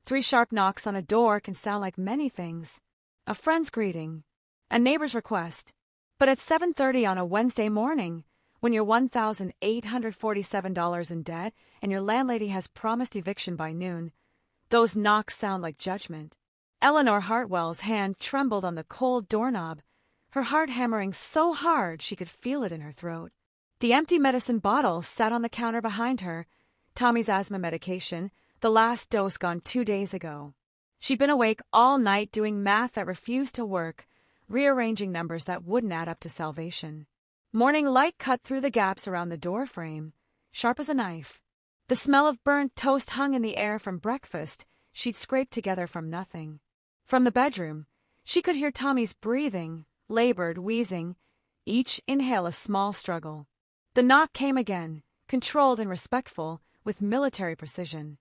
3 sharp knocks on a door can sound like many things. A friend's greeting, a neighbor's request. But at 7:30 on a Wednesday morning, when you're $1,847 in debt and your landlady has promised eviction by noon, those knocks sound like judgment. Eleanor Hartwell's hand trembled on the cold doorknob, her heart hammering so hard she could feel it in her throat. The empty medicine bottle sat on the counter behind her, Tommy's asthma medication, the last dose gone 2 days ago. She'd been awake all night doing math that refused to work, rearranging numbers that wouldn't add up to salvation. Morning light cut through the gaps around the door frame, sharp as a knife. The smell of burnt toast hung in the air from breakfast she'd scraped together from nothing. From the bedroom, she could hear Tommy's breathing, labored, wheezing, each inhale a small struggle. The knock came again, controlled and respectful, with military precision.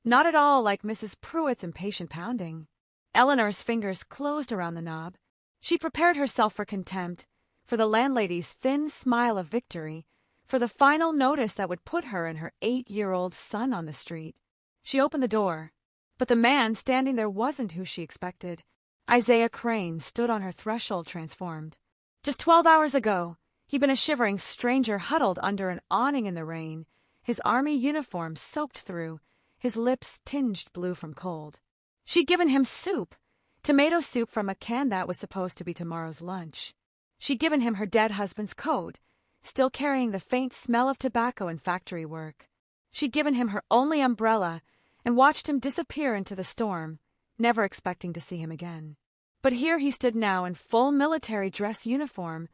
Not at all like Mrs. Pruitt's impatient pounding. Eleanor's fingers closed around the knob. She prepared herself for contempt, for the landlady's thin smile of victory, for the final notice that would put her and her 8-year-old son on the street. She opened the door, but the man standing there wasn't who she expected. Isaiah Crane stood on her threshold transformed. Just 12 hours ago, he'd been a shivering stranger huddled under an awning in the rain, his army uniform soaked through, his lips tinged blue from cold. She'd given him soup, tomato soup from a can that was supposed to be tomorrow's lunch. She'd given him her dead husband's coat, still carrying the faint smell of tobacco and factory work. She'd given him her only umbrella and watched him disappear into the storm, never expecting to see him again. But here he stood now in full military dress uniform,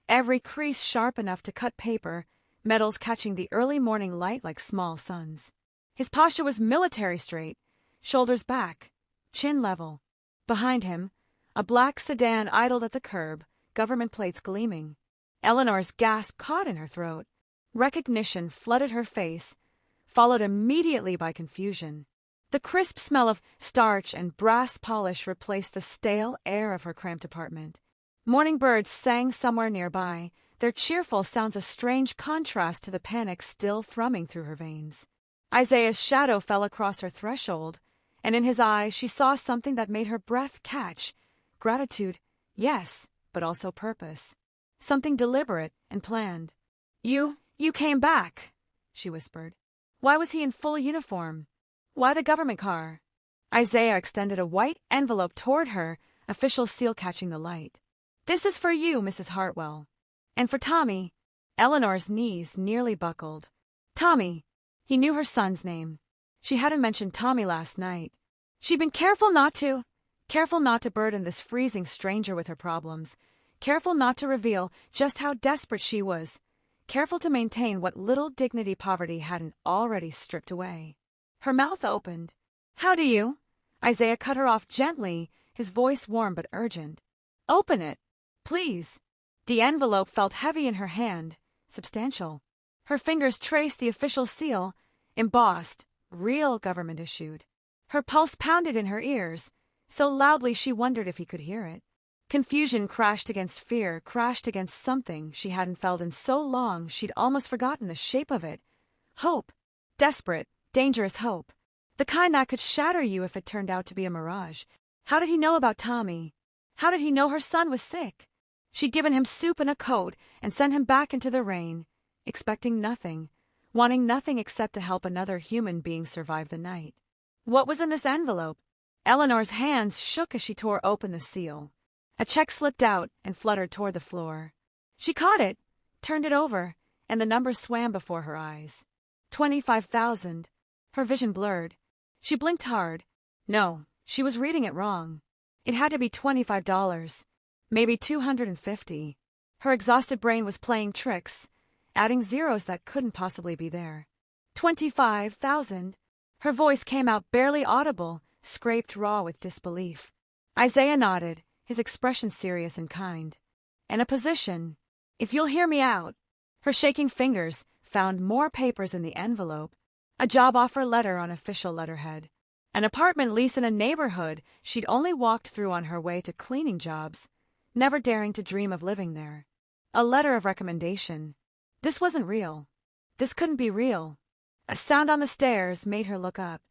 every crease sharp enough to cut paper, metals catching the early morning light like small suns. His posture was military straight, shoulders back, chin level. Behind him, a black sedan idled at the curb, government plates gleaming. Eleanor's gasp caught in her throat. Recognition flooded her face, followed immediately by confusion. The crisp smell of starch and brass polish replaced the stale air of her cramped apartment. Morning birds sang somewhere nearby, their cheerful sounds a strange contrast to the panic still thrumming through her veins. Isaiah's shadow fell across her threshold, and in his eyes she saw something that made her breath catch. Gratitude, yes, but also purpose. Something deliberate and planned. You came back," she whispered. Why was he in full uniform? Why the government car? Isaiah extended a white envelope toward her, official seal catching the light. "This is for you, Mrs. Hartwell. And for Tommy." Eleanor's knees nearly buckled. Tommy. He knew her son's name. She hadn't mentioned Tommy last night. She'd been careful not to burden this freezing stranger with her problems, careful not to reveal just how desperate she was, careful to maintain what little dignity poverty hadn't already stripped away. Her mouth opened. "How do you?" Isaiah cut her off gently, his voice warm but urgent. "Open it, please." The envelope felt heavy in her hand, substantial. Her fingers traced the official seal, embossed, real government issued. Her pulse pounded in her ears, so loudly she wondered if he could hear it. Confusion crashed against fear, crashed against something she hadn't felt in so long she'd almost forgotten the shape of it. Hope. Desperate, dangerous hope. The kind that could shatter you if it turned out to be a mirage. How did he know about Tommy? How did he know her son was sick? She'd given him soup and a coat and sent him back into the rain, expecting nothing, wanting nothing except to help another human being survive the night. What was in this envelope? Eleanor's hands shook as she tore open the seal. A check slipped out and fluttered toward the floor. She caught it, turned it over, and the number swam before her eyes. 25,000. Her vision blurred. She blinked hard. No, she was reading it wrong. It had to be $25, maybe $250. Her exhausted brain was playing tricks, adding zeros that couldn't possibly be there. 25,000. Her voice came out barely audible, scraped raw with disbelief. Isaiah nodded, his expression serious and kind. "And a position. If you'll hear me out." Her shaking fingers found more papers in the envelope. A job offer letter on official letterhead. An apartment lease in a neighborhood she'd only walked through on her way to cleaning jobs, never daring to dream of living there. A letter of recommendation. This wasn't real. This couldn't be real. A sound on the stairs made her look up.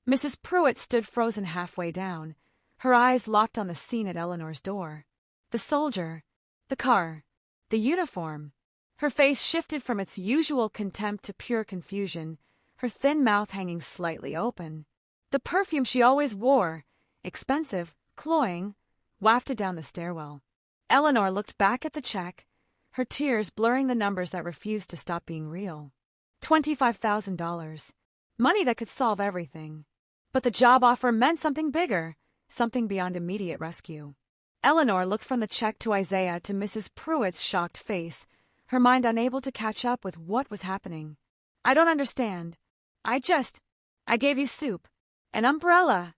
Mrs. Pruitt stood frozen halfway down, her eyes locked on the scene at Eleanor's door. The soldier, the car, the uniform. Her face shifted from its usual contempt to pure confusion, her thin mouth hanging slightly open. The perfume she always wore, expensive, cloying, wafted down the stairwell. Eleanor looked back at the check, her tears blurring the numbers that refused to stop being real. $25,000. Money that could solve everything. But the job offer meant something bigger, something beyond immediate rescue. Eleanor looked from the check to Isaiah to Mrs. Pruitt's shocked face, her mind unable to catch up with what was happening. I don't understand. I gave you soup. An umbrella.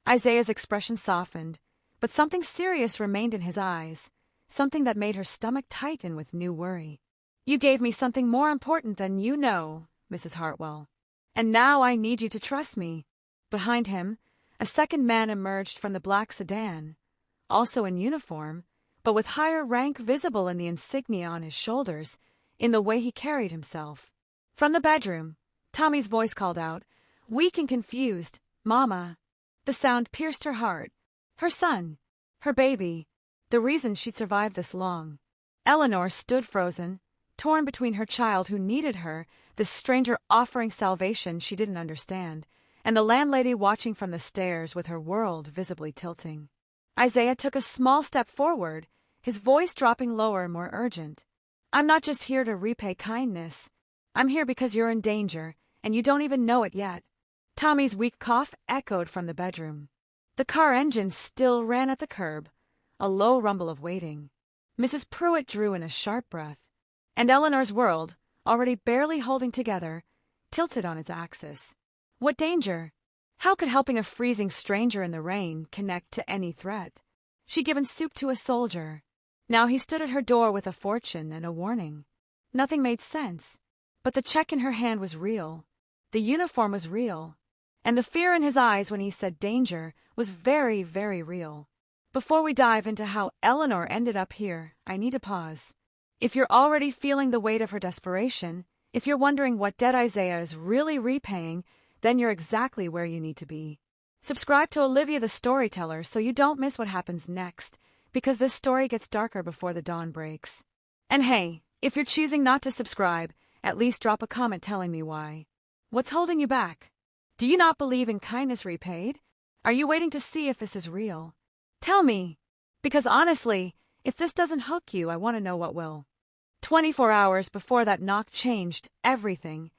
Isaiah's expression softened, but something serious remained in his eyes, something that made her stomach tighten with new worry. You gave me something more important than you know, Mrs. Hartwell. And now I need you to trust me. Behind him, a second man emerged from the black sedan, also in uniform, but with higher rank visible in the insignia on his shoulders, in the way he carried himself. From the bedroom, Tommy's voice called out, weak and confused, Mama. The sound pierced her heart. Her son, her baby, the reason she'd survived this long. Eleanor stood frozen, torn between her child who needed her, this stranger offering salvation she didn't understand, and the landlady watching from the stairs with her world visibly tilting. Isaiah took a small step forward, his voice dropping lower, more urgent. I'm not just here to repay kindness. I'm here because you're in danger, and you don't even know it yet. Tommy's weak cough echoed from the bedroom. The car engine still ran at the curb, a low rumble of waiting. Mrs. Pruitt drew in a sharp breath, and Eleanor's world, already barely holding together, tilted on its axis. What danger? How could helping a freezing stranger in the rain connect to any threat? She'd given soup to a soldier. Now he stood at her door with a fortune and a warning. Nothing made sense, but the check in her hand was real. The uniform was real. And the fear in his eyes when he said danger was very, very real. Before we dive into how Eleanor ended up here, I need to pause. If you're already feeling the weight of her desperation, if you're wondering what debt Isaiah is really repaying, then you're exactly where you need to be. Subscribe to Olivia the Storyteller so you don't miss what happens next, because this story gets darker before the dawn breaks. And hey, if you're choosing not to subscribe, at least drop a comment telling me why. What's holding you back? Do you not believe in kindness repaid? Are you waiting to see if this is real? Tell me, because honestly, if this doesn't hook you, I want to know what will. 24 hours before that knock changed everything.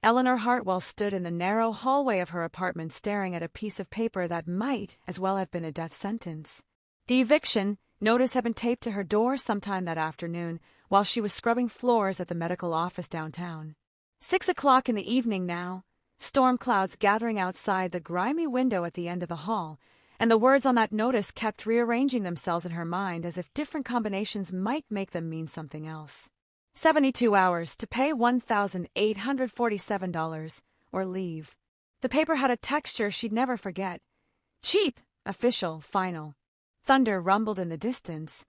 Eleanor Hartwell stood in the narrow hallway of her apartment staring at a piece of paper that might as well have been a death sentence. The eviction notice had been taped to her door sometime that afternoon while she was scrubbing floors at the medical office downtown. 6 o'clock in the evening now, storm clouds gathering outside the grimy window at the end of the hall, and the words on that notice kept rearranging themselves in her mind as if different combinations might make them mean something else. 72 hours to pay $1,847 or leave. The paper had a texture she'd never forget. Cheap, official, final. Thunder rumbled in the distance,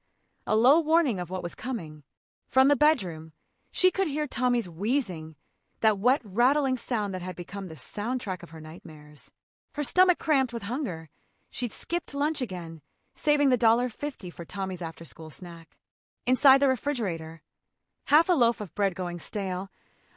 a low warning of what was coming. From the bedroom, she could hear Tommy's wheezing, that wet, rattling sound that had become the soundtrack of her nightmares. Her stomach cramped with hunger. She'd skipped lunch again, saving the $1.50 for Tommy's after-school snack. Inside the refrigerator, half a loaf of bread going stale,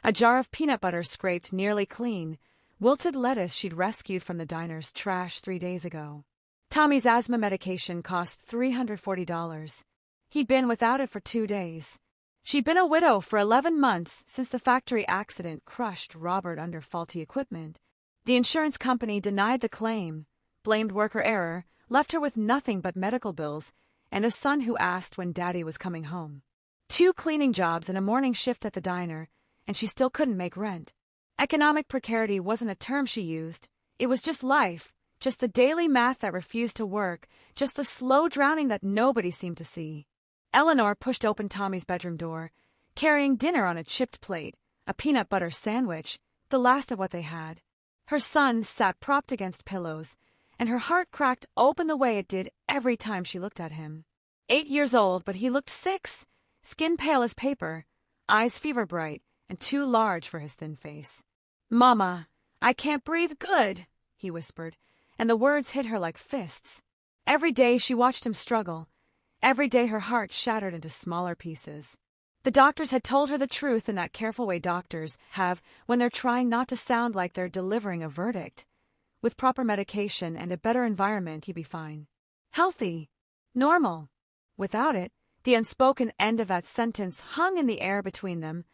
a jar of peanut butter scraped nearly clean, wilted lettuce she'd rescued from the diner's trash 3 days ago. Tommy's asthma medication cost $340. He'd been without it for 2 days. She'd been a widow for 11 months since the factory accident crushed Robert under faulty equipment. The insurance company denied the claim, blamed worker error, left her with nothing but medical bills, and a son who asked when Daddy was coming home. 2 cleaning jobs and a morning shift at the diner, and she still couldn't make rent. Economic precarity wasn't a term she used. It was just life, just the daily math that refused to work, just the slow drowning that nobody seemed to see. Eleanor pushed open Tommy's bedroom door, carrying dinner on a chipped plate, a peanut butter sandwich, the last of what they had. Her son sat propped against pillows, and her heart cracked open the way it did every time she looked at him. 8 years old, but he looked 6, skin pale as paper, eyes fever-bright, and too large for his thin face. "Mama, I can't breathe good," he whispered, and the words hit her like fists. Every day she watched him struggle. Every day her heart shattered into smaller pieces. The doctors had told her the truth in that careful way doctors have when they're trying not to sound like they're delivering a verdict. With proper medication and a better environment, he'd be fine. Healthy. Normal. Without it, the unspoken end of that sentence hung in the air between them,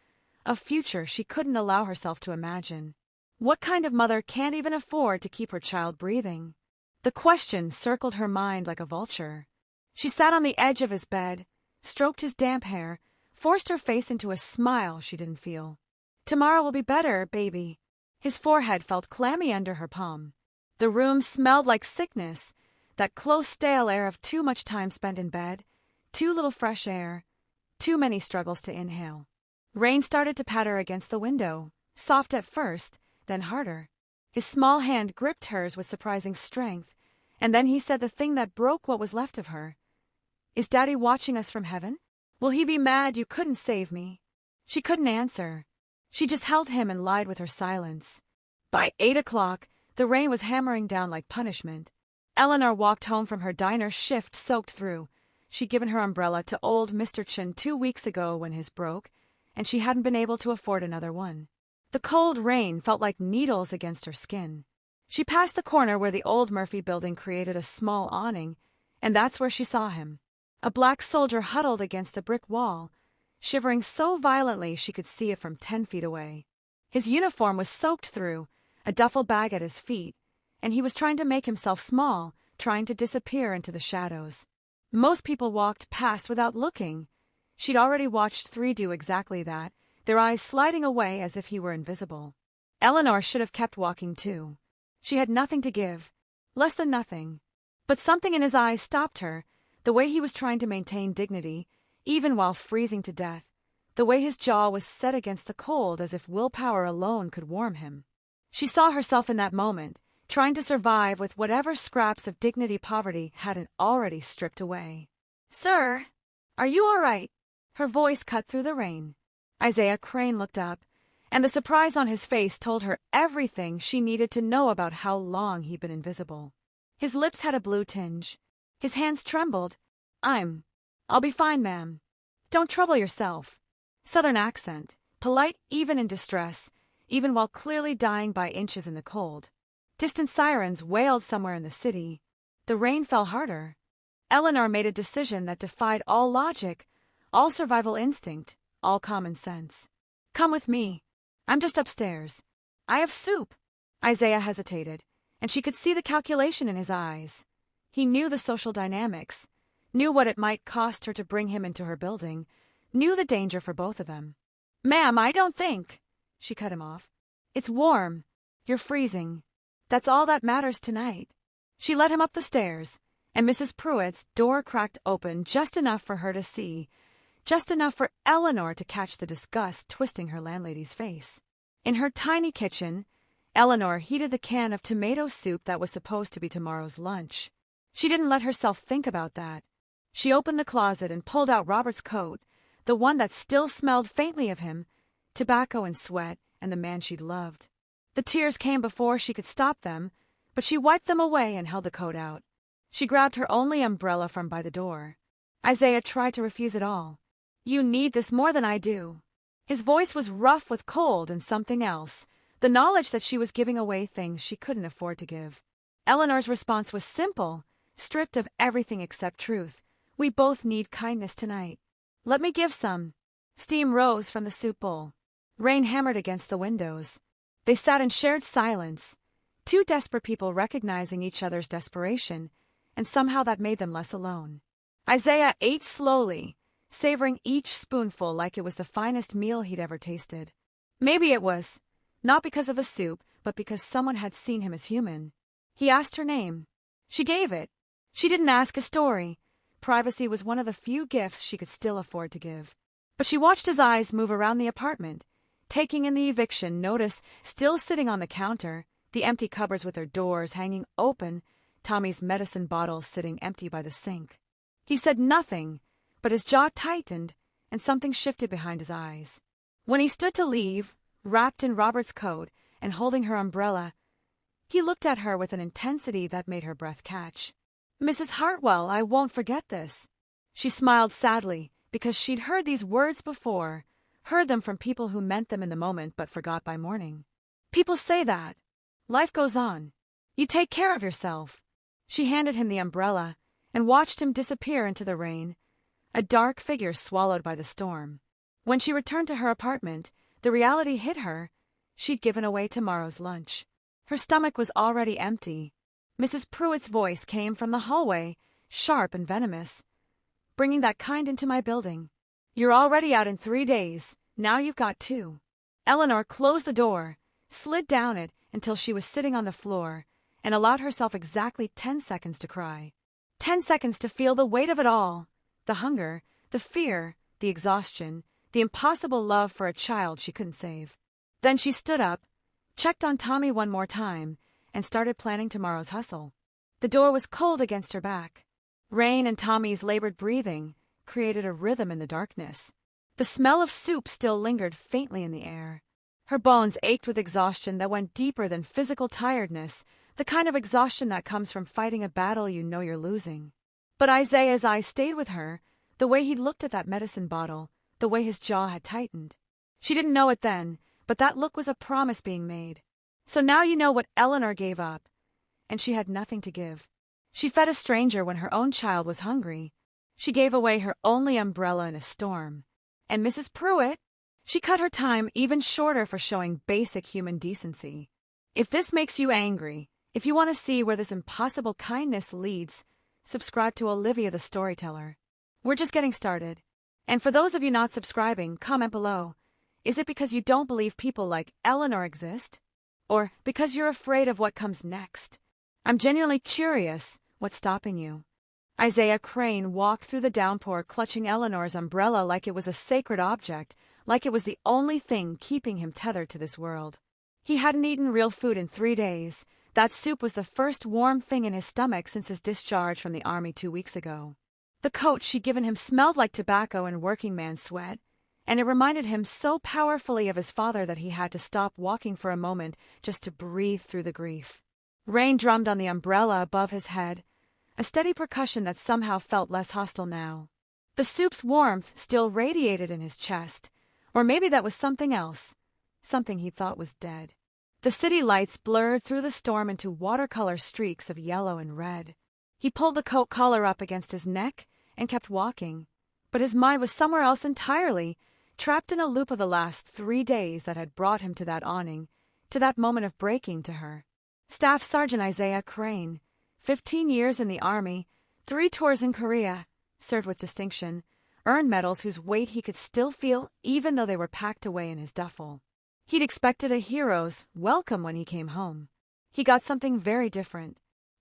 a future she couldn't allow herself to imagine. What kind of mother can't even afford to keep her child breathing? The question circled her mind like a vulture. She sat on the edge of his bed, stroked his damp hair, forced her face into a smile she didn't feel. Tomorrow will be better, baby. His forehead felt clammy under her palm. The room smelled like sickness, that close, stale air of too much time spent in bed, too little fresh air, too many struggles to inhale. Rain started to patter against the window, soft at first, then harder. His small hand gripped hers with surprising strength, and then he said the thing that broke what was left of her. Is Daddy watching us from heaven? Will he be mad you couldn't save me? She couldn't answer. She just held him and lied with her silence. By 8 o'clock, the rain was hammering down like punishment. Eleanor walked home from her diner shift soaked through. She'd given her umbrella to old Mr. Chin 2 weeks ago when his broke, and she hadn't been able to afford another one. The cold rain felt like needles against her skin. She passed the corner where the old Murphy building created a small awning, and that's where she saw him. A black soldier huddled against the brick wall, shivering so violently she could see it from 10 feet away. His uniform was soaked through, a duffel bag at his feet, and he was trying to make himself small, trying to disappear into the shadows. Most people walked past without looking. She'd already watched 3 do exactly that, their eyes sliding away as if he were invisible. Eleanor should have kept walking too. She had nothing to give, less than nothing. But something in his eyes stopped her, the way he was trying to maintain dignity, even while freezing to death, the way his jaw was set against the cold as if willpower alone could warm him. She saw herself in that moment, trying to survive with whatever scraps of dignity poverty hadn't already stripped away. "Sir, are you all right?" Her voice cut through the rain. Isaiah Crane looked up, and the surprise on his face told her everything she needed to know about how long he'd been invisible. His lips had a blue tinge. His hands trembled. I'll be fine, ma'am. Don't trouble yourself." Southern accent, polite even in distress, even while clearly dying by inches in the cold. Distant sirens wailed somewhere in the city. The rain fell harder. Eleanor made a decision that defied all logic, all survival instinct, all common sense. "Come with me. I'm just upstairs. I have soup." Isaiah hesitated, and she could see the calculation in his eyes. He knew the social dynamics, knew what it might cost her to bring him into her building, knew the danger for both of them. "Ma'am, I don't think—" She cut him off. "It's warm. You're freezing. That's all that matters tonight." She led him up the stairs, and Mrs. Pruitt's door cracked open just enough for her to see, just enough for Eleanor to catch the disgust twisting her landlady's face. In her tiny kitchen, Eleanor heated the can of tomato soup that was supposed to be tomorrow's lunch. She didn't let herself think about that. She opened the closet and pulled out Robert's coat, the one that still smelled faintly of him, tobacco and sweat, and the man she'd loved. The tears came before she could stop them, but she wiped them away and held the coat out. She grabbed her only umbrella from by the door. Isaiah tried to refuse it all. "You need this more than I do." His voice was rough with cold and something else, the knowledge that she was giving away things she couldn't afford to give. Eleanor's response was simple, stripped of everything except truth. "We both need kindness tonight. Let me give some." Steam rose from the soup bowl. Rain hammered against the windows. They sat in shared silence, 2 desperate people recognizing each other's desperation, and somehow that made them less alone. Isaiah ate slowly, savoring each spoonful like it was the finest meal he'd ever tasted. Maybe it was, not because of the soup, but because someone had seen him as human. He asked her name. She gave it. She didn't ask a story. Privacy was one of the few gifts she could still afford to give. But she watched his eyes move around the apartment, taking in the eviction notice still sitting on the counter, the empty cupboards with their doors hanging open, Tommy's medicine bottles sitting empty by the sink. He said nothing, but his jaw tightened, and something shifted behind his eyes. When he stood to leave, wrapped in Robert's coat and holding her umbrella, He looked at her with an intensity that made her breath catch. "Mrs. Hartwell, I won't forget this." She smiled sadly, because she'd heard these words before, heard them from people who meant them in the moment but forgot by morning. "People say that. Life goes on. You take care of yourself." She handed him the umbrella and watched him disappear into the rain, a dark figure swallowed by the storm. When she returned to her apartment, the reality hit her. She'd given away tomorrow's lunch. Her stomach was already empty. Mrs. Pruitt's voice came from the hallway, sharp and venomous. "Bringing that kind into my building. You're already out in 3 days. Now you've got 2. Eleanor closed the door, slid down it until she was sitting on the floor, and allowed herself exactly 10 seconds to cry. 10 seconds to feel the weight of it all. The hunger, the fear, the exhaustion, the impossible love for a child she couldn't save. Then she stood up, checked on Tommy one more time, and started planning tomorrow's hustle. The door was cold against her back. Rain and Tommy's labored breathing created a rhythm in the darkness. The smell of soup still lingered faintly in the air. Her bones ached with exhaustion that went deeper than physical tiredness, the kind of exhaustion that comes from fighting a battle you know you're losing. But Isaiah's eyes stayed with her, the way he'd looked at that medicine bottle, the way his jaw had tightened. She didn't know it then, but that look was a promise being made. "So now you know what Eleanor gave up." And she had nothing to give. She fed a stranger when her own child was hungry. She gave away her only umbrella in a storm. And Mrs. Pruitt, she cut her time even shorter for showing basic human decency. If this makes you angry, if you want to see where this impossible kindness leads, subscribe to Olivia the Storyteller. We're just getting started. And for those of you not subscribing, comment below. Is it because you don't believe people like Eleanor exist? Or because you're afraid of what comes next? I'm genuinely curious what's stopping you. Isaiah Crane walked through the downpour clutching Eleanor's umbrella like it was a sacred object, like it was the only thing keeping him tethered to this world. He hadn't eaten real food in 3 days. That soup was the first warm thing in his stomach since his discharge from the army 2 weeks ago. The coat she'd given him smelled like tobacco and working man sweat, and it reminded him so powerfully of his father that he had to stop walking for a moment just to breathe through the grief. Rain drummed on the umbrella above his head, a steady percussion that somehow felt less hostile now. The soup's warmth still radiated in his chest, or maybe that was something else, something he thought was dead. The city lights blurred through the storm into watercolor streaks of yellow and red. He pulled the coat collar up against his neck and kept walking, but his mind was somewhere else entirely, trapped in a loop of the last 3 days that had brought him to that awning, to that moment of breaking to her. Staff Sergeant Isaiah Crane, 15 years in the Army, 3 tours in Korea, served with distinction, earned medals whose weight he could still feel even though they were packed away in his duffel. He'd expected a hero's welcome when he came home. He got something very different.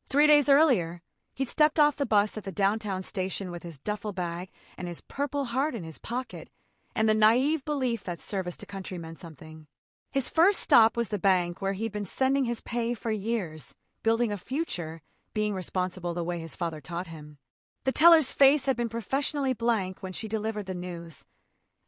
3 days earlier, he'd stepped off the bus at the downtown station with his duffel bag and his Purple Heart in his pocket, and the naive belief that service to country meant something. His first stop was the bank where he'd been sending his pay for years, building a future, being responsible the way his father taught him. The teller's face had been professionally blank when she delivered the news.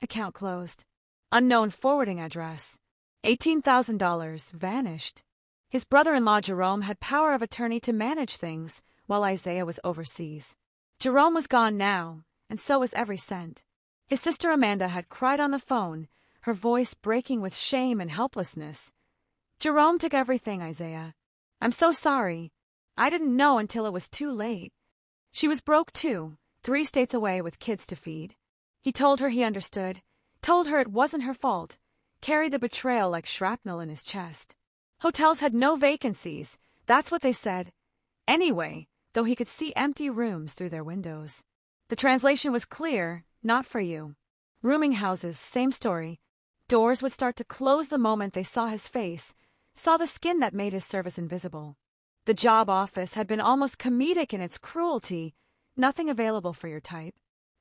Account closed. Unknown forwarding address. $18,000 vanished. His brother-in-law Jerome had power of attorney to manage things while Isaiah was overseas. Jerome was gone now, and so was every cent. His sister Amanda had cried on the phone, her voice breaking with shame and helplessness. "Jerome took everything, Isaiah. I'm so sorry. I didn't know until it was too late." She was broke too, 3 states away with kids to feed. He told her he understood, told her it wasn't her fault, carried the betrayal like shrapnel in his chest. Hotels had no vacancies, that's what they said. Anyway, though he could see empty rooms through their windows. The translation was clear, not for you. Rooming houses, same story. Doors would start to close the moment they saw his face, saw the skin that made his service invisible. The job office had been almost comedic in its cruelty, nothing available for your type.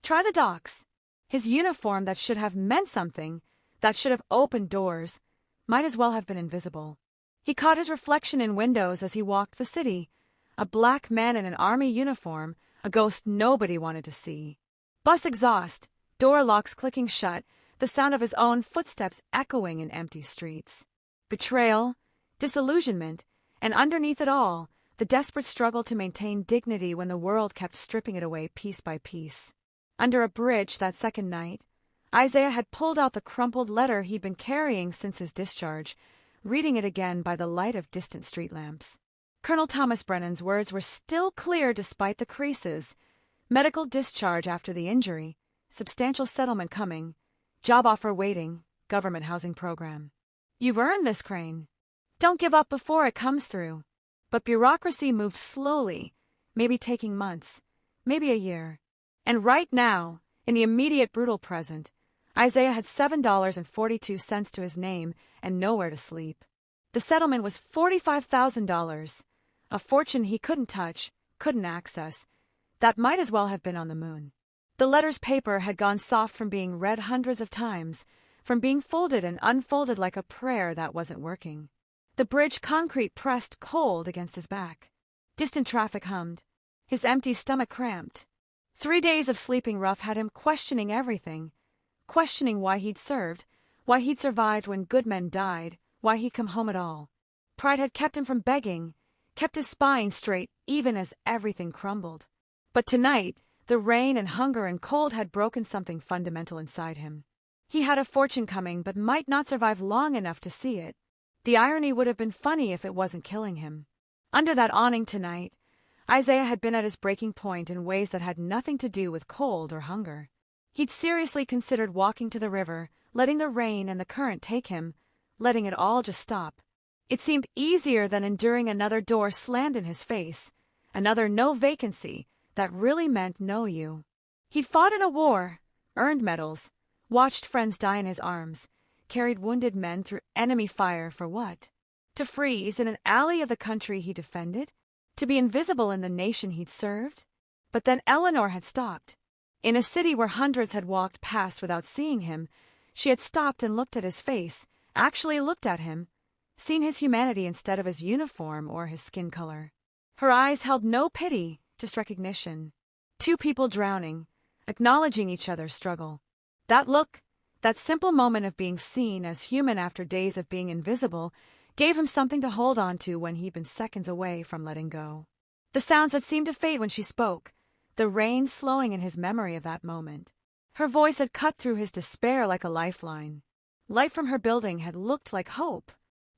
Try the docks. His uniform that should have meant something, that should have opened doors, might as well have been invisible. He caught his reflection in windows as he walked the city, a black man in an army uniform, a ghost nobody wanted to see. Bus exhaust, door locks clicking shut, the sound of his own footsteps echoing in empty streets. Betrayal, disillusionment, And underneath it all, the desperate struggle to maintain dignity when the world kept stripping it away piece by piece. Under a bridge that second night, Isaiah had pulled out the crumpled letter he'd been carrying since his discharge, reading it again by the light of distant street lamps. Colonel Thomas Brennan's words were still clear despite the creases. Medical discharge after the injury, substantial settlement coming, job offer waiting, government housing program. You've earned this, Crane. Don't give up before it comes through. But bureaucracy moved slowly, maybe taking months, maybe a year. And right now, in the immediate brutal present, Isaiah had $7.42 to his name and nowhere to sleep. The settlement was $45,000, a fortune he couldn't touch, couldn't access. That might as well have been on the moon. The letter's paper had gone soft from being read hundreds of times, from being folded and unfolded like a prayer that wasn't working. The bridge concrete pressed cold against his back. Distant traffic hummed. His empty stomach cramped. 3 days of sleeping rough had him questioning everything. Questioning why he'd served, why he'd survived when good men died, why he'd come home at all. Pride had kept him from begging, kept his spine straight even as everything crumbled. But tonight, the rain and hunger and cold had broken something fundamental inside him. He had a fortune coming but might not survive long enough to see it. The irony would have been funny if it wasn't killing him. Under that awning tonight, Isaiah had been at his breaking point in ways that had nothing to do with cold or hunger. He'd seriously considered walking to the river, letting the rain and the current take him, letting it all just stop. It seemed easier than enduring another door slammed in his face, another no vacancy that really meant no you. He'd fought in a war, earned medals, watched friends die in his arms, carried wounded men through enemy fire for what? To freeze in an alley of the country he defended? To be invisible in the nation he'd served? But then Eleanor had stopped. In a city where hundreds had walked past without seeing him, she had stopped and looked at his face, actually looked at him, seen his humanity instead of his uniform or his skin color. Her eyes held no pity, just recognition. Two people drowning, acknowledging each other's struggle. That look, that simple moment of being seen as human after days of being invisible, gave him something to hold on to when he'd been seconds away from letting go. The sounds had seemed to fade when she spoke, the rain slowing in his memory of that moment. Her voice had cut through his despair like a lifeline. Light from her building had looked like hope.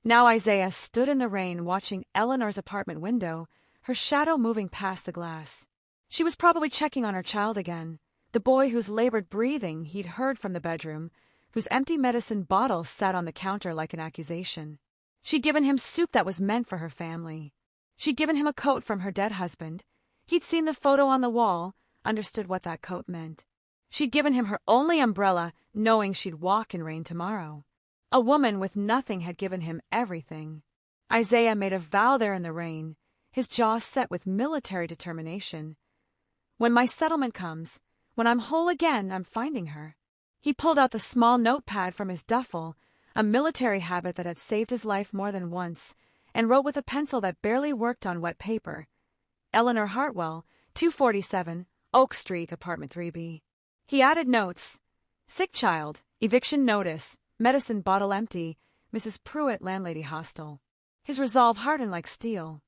Now Isaiah stood in the rain watching Eleanor's apartment window, her shadow moving past the glass. She was probably checking on her child again, the boy whose labored breathing he'd heard from the bedroom, whose empty medicine bottle sat on the counter like an accusation. She'd given him soup that was meant for her family. She'd given him a coat from her dead husband. He'd seen the photo on the wall, understood what that coat meant. She'd given him her only umbrella, knowing she'd walk in rain tomorrow. A woman with nothing had given him everything. Isaiah made a vow there in the rain, his jaw set with military determination. When my settlement comes, when I'm whole again, I'm finding her. He pulled out the small notepad from his duffel, a military habit that had saved his life more than once, and wrote with a pencil that barely worked on wet paper. Eleanor Hartwell, 247, Oak Street, Apartment 3B. He added notes. Sick child, eviction notice, medicine bottle empty, Mrs. Pruitt landlady hostel. His resolve hardened like steel.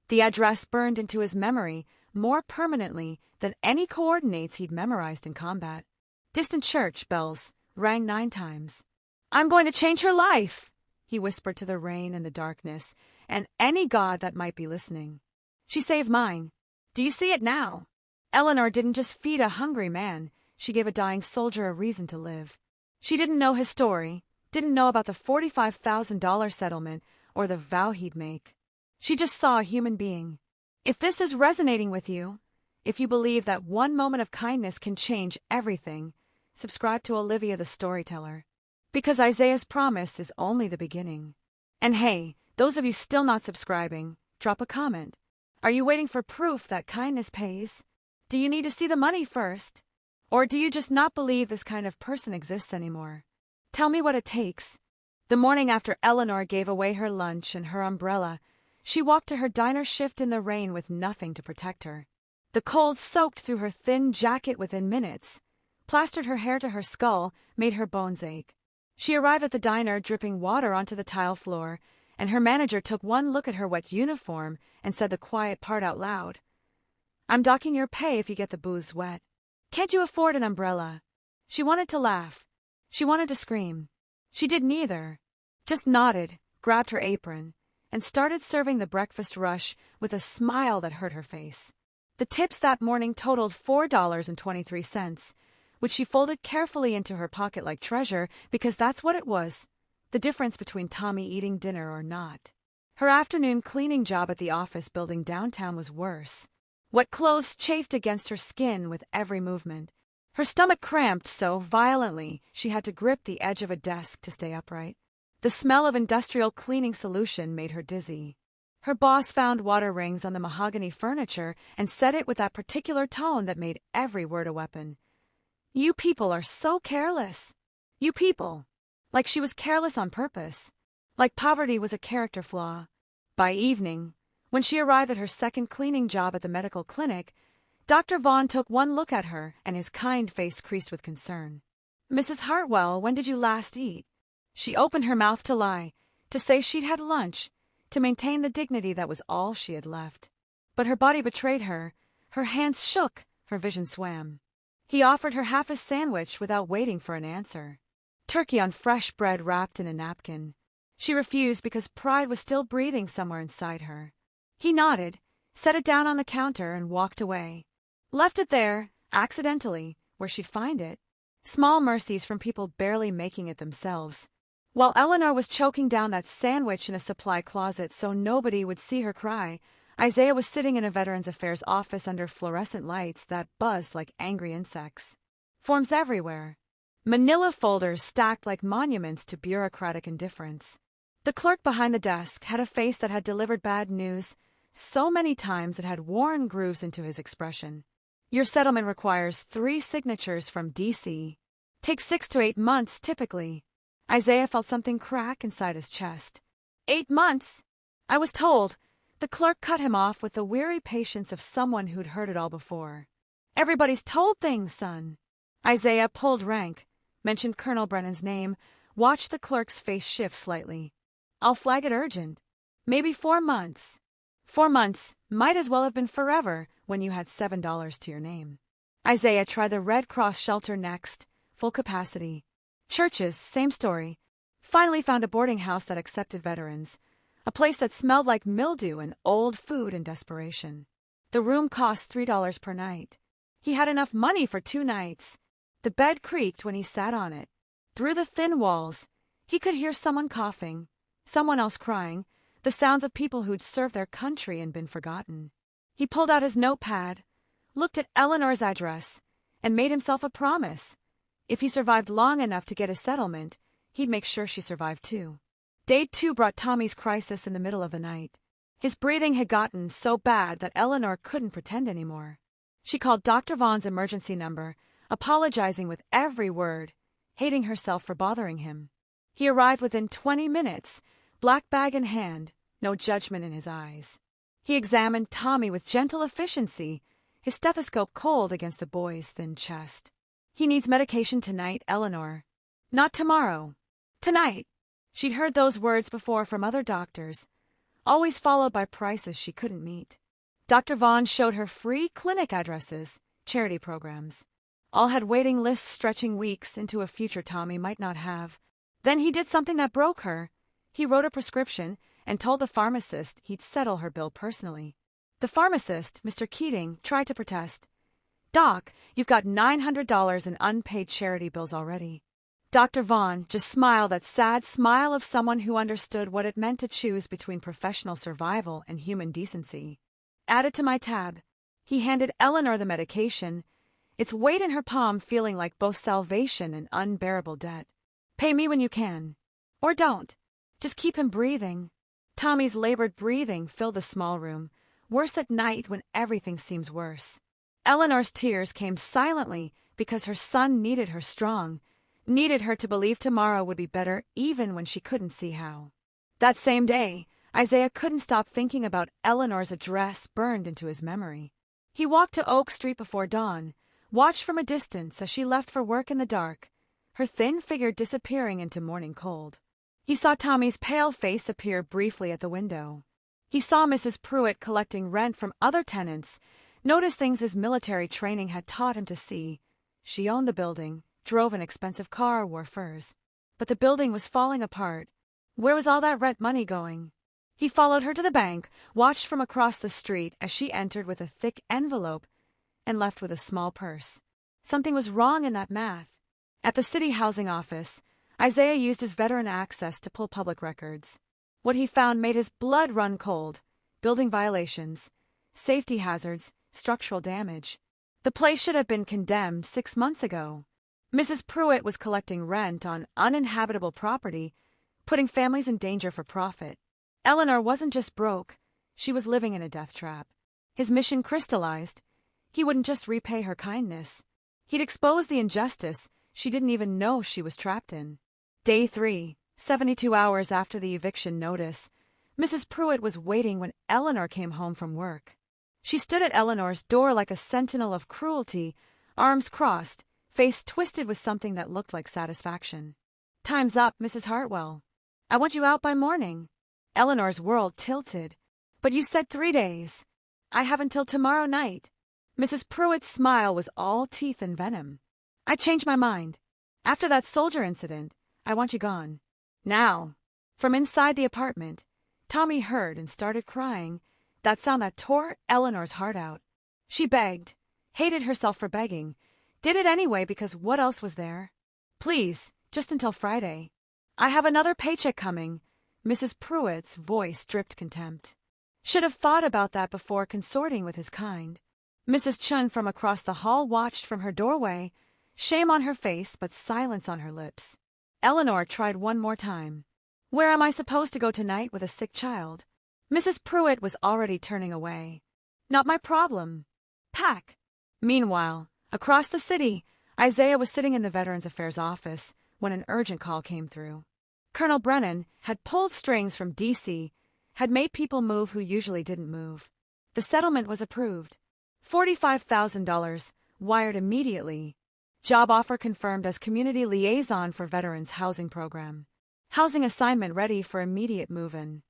The address burned into his memory more permanently than any coordinates he'd memorized in combat. Distant church bells rang 9 times. I'm going to change her life, he whispered to the rain and the darkness, and any god that might be listening. She saved mine. Do you see it now? Eleanor didn't just feed a hungry man, she gave a dying soldier a reason to live. She didn't know his story, didn't know about the $45,000 settlement or the vow he'd make. She just saw a human being. If this is resonating with you, if you believe that one moment of kindness can change everything, subscribe to Olivia the Storyteller. Because Isaiah's promise is only the beginning. And hey, those of you still not subscribing, drop a comment. Are you waiting for proof that kindness pays? Do you need to see the money first? Or do you just not believe this kind of person exists anymore? Tell me what it takes. The morning after Eleanor gave away her lunch and her umbrella, she walked to her diner shift in the rain with nothing to protect her. The cold soaked through her thin jacket within minutes, plastered her hair to her skull, made her bones ache. She arrived at the diner dripping water onto the tile floor and her manager took one look at her wet uniform and said the quiet part out loud. "I'm docking your pay if you get the booths wet. Can't you afford an umbrella?" She wanted to laugh. She wanted to scream. She did neither. Just nodded, grabbed her apron, and started serving the breakfast rush with a smile that hurt her face. The tips that morning totaled $4.23, which she folded carefully into her pocket like treasure because that's what it was, the difference between Tommy eating dinner or not. Her afternoon cleaning job at the office building downtown was worse. Wet clothes chafed against her skin with every movement. Her stomach cramped so violently she had to grip the edge of a desk to stay upright. The smell of industrial cleaning solution made her dizzy. Her boss found water rings on the mahogany furniture and said it with that particular tone that made every word a weapon. "You people are so careless. You people." Like she was careless on purpose. Like poverty was a character flaw. By evening, when she arrived at her second cleaning job at the medical clinic, Dr. Vaughn took one look at her and his kind face creased with concern. "Mrs. Hartwell, when did you last eat?" She opened her mouth to lie, to say she'd had lunch, to maintain the dignity that was all she had left. But her body betrayed her. Her hands shook, her vision swam. He offered her half a sandwich without waiting for an answer. Turkey on fresh bread wrapped in a napkin. She refused because pride was still breathing somewhere inside her. He nodded, set it down on the counter, and walked away. Left it there, accidentally, where she'd find it. Small mercies from people barely making it themselves. While Eleanor was choking down that sandwich in a supply closet so nobody would see her cry, Isaiah was sitting in a Veterans Affairs office under fluorescent lights that buzzed like angry insects. Forms everywhere. Manila folders stacked like monuments to bureaucratic indifference. The clerk behind the desk had a face that had delivered bad news so many times it had worn grooves into his expression. "Your settlement requires 3 signatures from D.C. Takes 6 to 8 months, typically." Isaiah felt something crack inside his chest. 8 months? I was told. The clerk cut him off with the weary patience of someone who'd heard it all before. "Everybody's told things, son." Isaiah pulled rank, mentioned Colonel Brennan's name, watched the clerk's face shift slightly. "I'll flag it urgent. Maybe 4 months. 4 months might as well have been forever when you had $7 to your name." Isaiah tried the Red Cross shelter next, full capacity. Churches, same story. Finally found a boarding house that accepted veterans. A place that smelled like mildew and old food in desperation. The room cost $3 per night. He had enough money for 2 nights. The bed creaked when he sat on it. Through the thin walls, he could hear someone coughing, someone else crying, the sounds of people who'd served their country and been forgotten. He pulled out his notepad, looked at Eleanor's address, and made himself a promise. If he survived long enough to get a settlement, he'd make sure she survived too. Day 2 brought Tommy's crisis in the middle of the night. His breathing had gotten so bad that Eleanor couldn't pretend anymore. She called Dr. Vaughn's emergency number, apologizing with every word, hating herself for bothering him. He arrived within 20 minutes, black bag in hand, no judgment in his eyes. He examined Tommy with gentle efficiency, his stethoscope cold against the boy's thin chest. "He needs medication tonight, Eleanor." "Not tomorrow. Tonight." She'd heard those words before from other doctors, always followed by prices she couldn't meet. Dr. Vaughn showed her free clinic addresses, charity programs. All had waiting lists stretching weeks into a future Tommy might not have. Then he did something that broke her. He wrote a prescription and told the pharmacist he'd settle her bill personally. The pharmacist, Mr. Keating, tried to protest. "Doc, you've got $900 in unpaid charity bills already." Dr. Vaughn just smiled that sad smile of someone who understood what it meant to choose between professional survival and human decency. "Add it to my tab." He handed Eleanor the medication, its weight in her palm feeling like both salvation and unbearable debt. "Pay me when you can. Or don't. Just keep him breathing." Tommy's labored breathing filled the small room, worse at night when everything seems worse. Eleanor's tears came silently because her son needed her strong, needed her to believe tomorrow would be better even when she couldn't see how. That same day, Isaiah couldn't stop thinking about Eleanor's address burned into his memory. He walked to Oak Street before dawn, watched from a distance as she left for work in the dark, her thin figure disappearing into morning cold. He saw Tommy's pale face appear briefly at the window. He saw Mrs. Pruitt collecting rent from other tenants, noticed things his military training had taught him to see. She owned the building, drove an expensive car, wore furs. But the building was falling apart. Where was all that rent money going? He followed her to the bank, watched from across the street as she entered with a thick envelope and left with a small purse. Something was wrong in that math. At the city housing office, Isaiah used his veteran access to pull public records. What he found made his blood run cold. Building violations, safety hazards, structural damage. The place should have been condemned 6 months ago. Mrs. Pruitt was collecting rent on uninhabitable property, putting families in danger for profit. Eleanor wasn't just broke, she was living in a death trap. His mission crystallized. He wouldn't just repay her kindness. He'd expose the injustice she didn't even know she was trapped in. Day 3, 72 hours after the eviction notice, Mrs. Pruitt was waiting when Eleanor came home from work. She stood at Eleanor's door like a sentinel of cruelty, arms crossed, face twisted with something that looked like satisfaction. "Time's up, Mrs. Hartwell. I want you out by morning." Eleanor's world tilted. "But you said 3 days. I have until tomorrow night." Mrs. Pruitt's smile was all teeth and venom. "I changed my mind. After that soldier incident, I want you gone. Now." From inside the apartment, Tommy heard and started crying, that sound that tore Eleanor's heart out. She begged, hated herself for begging, did it anyway because what else was there? "Please, just until Friday. I have another paycheck coming." Mrs. Pruitt's voice dripped contempt. Should have thought about that before consorting with his kind. Mrs. Chun from across the hall watched from her doorway, shame on her face but silence on her lips. Eleanor tried one more time. "Where am I supposed to go tonight with a sick child?" Mrs. Pruitt was already turning away. "Not my problem. Pack." Meanwhile, across the city, Isaiah was sitting in the Veterans Affairs office when an urgent call came through. Colonel Brennan had pulled strings from D.C., had made people move who usually didn't move. The settlement was approved. $45,000, wired immediately. Job offer confirmed as community liaison for Veterans Housing Program. Housing assignment ready for immediate move-in.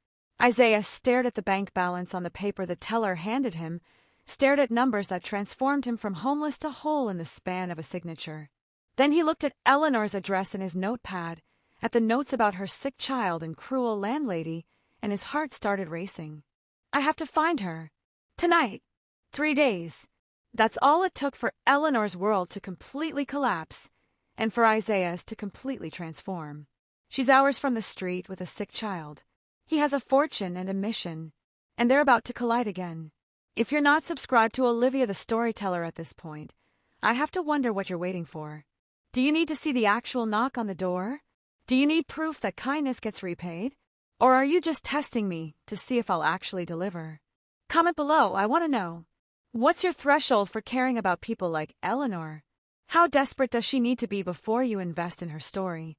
Isaiah stared at the bank balance on the paper the teller handed him, stared at numbers that transformed him from homeless to whole in the span of a signature. Then he looked at Eleanor's address in his notepad, at the notes about her sick child and cruel landlady, and his heart started racing. "I have to find her. Tonight. 3 days." That's all it took for Eleanor's world to completely collapse, and for Isaiah's to completely transform. She's hours from the street with a sick child. He has a fortune and a mission, and they're about to collide again. If you're not subscribed to Olivia the Storyteller at this point, I have to wonder what you're waiting for. Do you need to see the actual knock on the door? Do you need proof that kindness gets repaid? Or are you just testing me to see if I'll actually deliver? Comment below, I want to know. What's your threshold for caring about people like Eleanor? How desperate does she need to be before you invest in her story?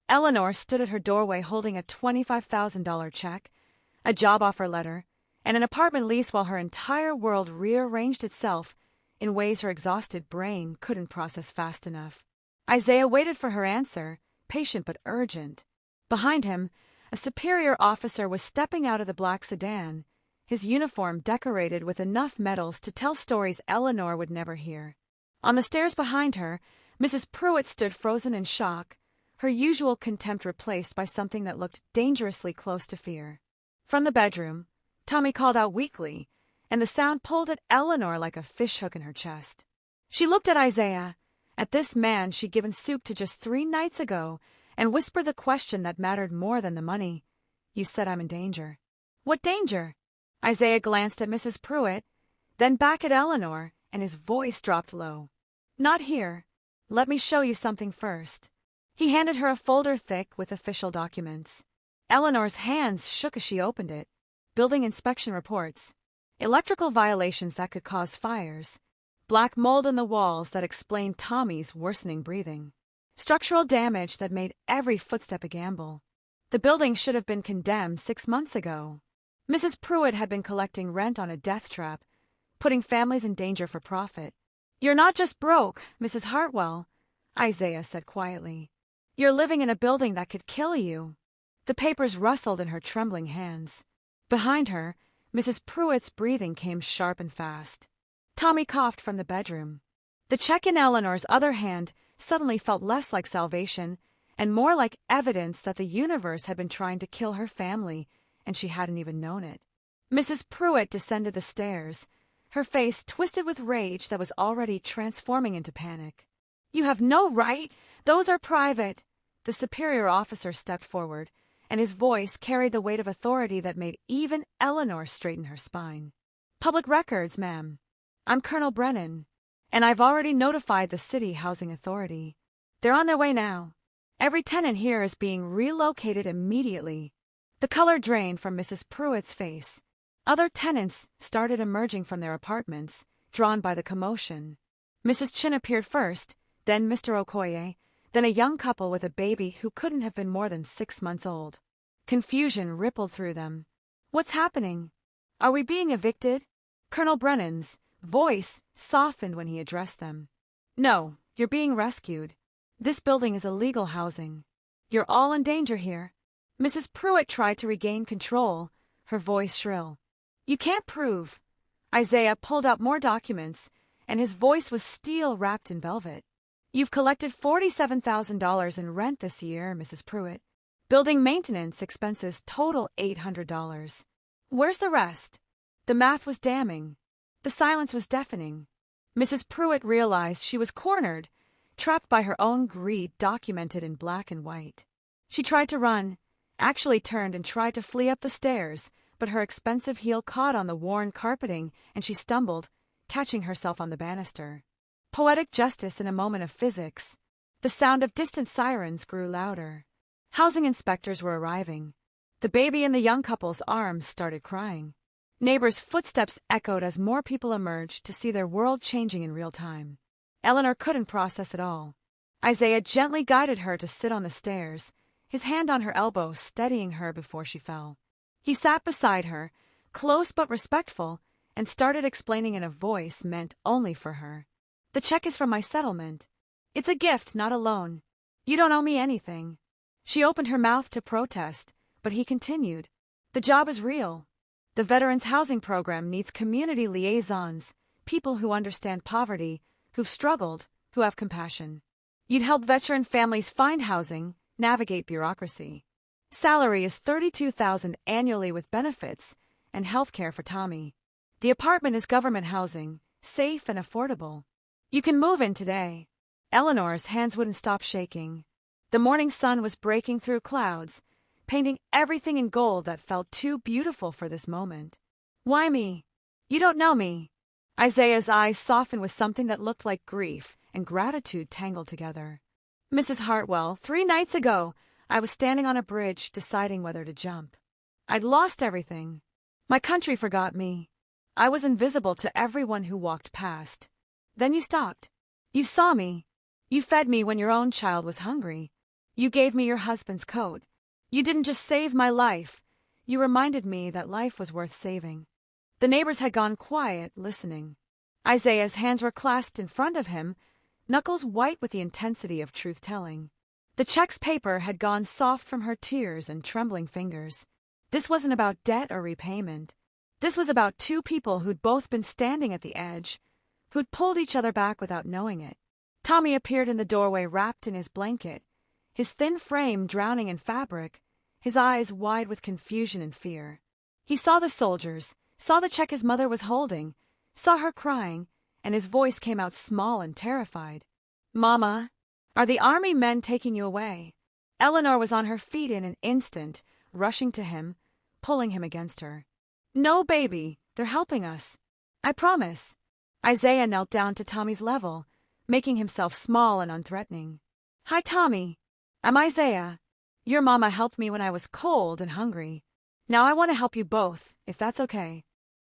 Eleanor stood at her doorway holding a $25,000 check, a job offer letter, and an apartment lease while her entire world rearranged itself in ways her exhausted brain couldn't process fast enough. Isaiah waited for her answer, patient but urgent. Behind him, a superior officer was stepping out of the black sedan, his uniform decorated with enough medals to tell stories Eleanor would never hear. On the stairs behind her, Mrs. Pruitt stood frozen in shock, her usual contempt replaced by something that looked dangerously close to fear. From the bedroom, Tommy called out weakly, and the sound pulled at Eleanor like a fishhook in her chest. She looked at Isaiah, at this man she'd given soup to just 3 nights ago, and whispered the question that mattered more than the money. "You said I'm in danger." "What danger?" Isaiah glanced at Mrs. Pruitt, then back at Eleanor, and his voice dropped low. "Not here. Let me show you something first." He handed her a folder thick with official documents. Eleanor's hands shook as she opened it. Building inspection reports. Electrical violations that could cause fires. Black mold in the walls that explained Tommy's worsening breathing. Structural damage that made every footstep a gamble. The building should have been condemned 6 months ago. Mrs. Pruitt had been collecting rent on a death trap, putting families in danger for profit. "You're not just broke, Mrs. Hartwell," Isaiah said quietly. "You're living in a building that could kill you." The papers rustled in her trembling hands. Behind her, Mrs. Pruitt's breathing came sharp and fast. Tommy coughed from the bedroom. The check in Eleanor's other hand suddenly felt less like salvation and more like evidence that the universe had been trying to kill her family, and she hadn't even known it. Mrs. Pruitt descended the stairs, her face twisted with rage that was already transforming into panic. "You have no right! Those are private!" The superior officer stepped forward, and his voice carried the weight of authority that made even Eleanor straighten her spine. "Public records, ma'am. I'm Colonel Brennan, and I've already notified the City Housing Authority. They're on their way now. Every tenant here is being relocated immediately." The color drained from Mrs. Pruitt's face. Other tenants started emerging from their apartments, drawn by the commotion. Mrs. Chin appeared first, then Mr. Okoye, then a young couple with a baby who couldn't have been more than 6 months old. Confusion rippled through them. "What's happening? Are we being evicted?" Colonel Brennan's voice softened when he addressed them. "No, you're being rescued. This building is illegal housing. You're all in danger here." Mrs. Pruitt tried to regain control, her voice shrill. "You can't prove." Isaiah pulled out more documents, and his voice was steel wrapped in velvet. "You've collected $47,000 in rent this year, Mrs. Pruitt. Building maintenance expenses total $800. Where's the rest?" The math was damning. The silence was deafening. Mrs. Pruitt realized she was cornered, trapped by her own greed documented in black and white. She tried to run, actually turned and tried to flee up the stairs, but her expensive heel caught on the worn carpeting and she stumbled, catching herself on the banister. Poetic justice in a moment of physics. The sound of distant sirens grew louder. Housing inspectors were arriving. The baby in the young couple's arms started crying. Neighbors' footsteps echoed as more people emerged to see their world changing in real time. Eleanor couldn't process it all. Isaiah gently guided her to sit on the stairs, his hand on her elbow steadying her before she fell. He sat beside her, close but respectful, and started explaining in a voice meant only for her. "The check is from my settlement. It's a gift, not a loan. You don't owe me anything." She opened her mouth to protest, but he continued. "The job is real. The Veterans Housing Program needs community liaisons, people who understand poverty, who've struggled, who have compassion. You'd help veteran families find housing, navigate bureaucracy. Salary is $32,000 annually with benefits and health care for Tommy. The apartment is government housing, safe and affordable. You can move in today." Eleanor's hands wouldn't stop shaking. The morning sun was breaking through clouds, painting everything in gold that felt too beautiful for this moment. "Why me? You don't know me." Isaiah's eyes softened with something that looked like grief and gratitude tangled together. "Mrs. Hartwell, 3 nights ago, I was standing on a bridge deciding whether to jump. I'd lost everything. My country forgot me. I was invisible to everyone who walked past. Then you stopped. You saw me. You fed me when your own child was hungry. You gave me your husband's coat. You didn't just save my life. You reminded me that life was worth saving." The neighbors had gone quiet, listening. Isaiah's hands were clasped in front of him, knuckles white with the intensity of truth-telling. The check's paper had gone soft from her tears and trembling fingers. This wasn't about debt or repayment. This was about 2 people who'd both been standing at the edge, who'd pulled each other back without knowing it. Tommy appeared in the doorway wrapped in his blanket, his thin frame drowning in fabric, his eyes wide with confusion and fear. He saw the soldiers, saw the check his mother was holding, saw her crying, and his voice came out small and terrified. "Mama, are the army men taking you away?" Eleanor was on her feet in an instant, rushing to him, pulling him against her. "No, baby, they're helping us. I promise." Isaiah knelt down to Tommy's level, making himself small and unthreatening. "Hi, Tommy. I'm Isaiah. Your mama helped me when I was cold and hungry. Now I want to help you both, if that's okay."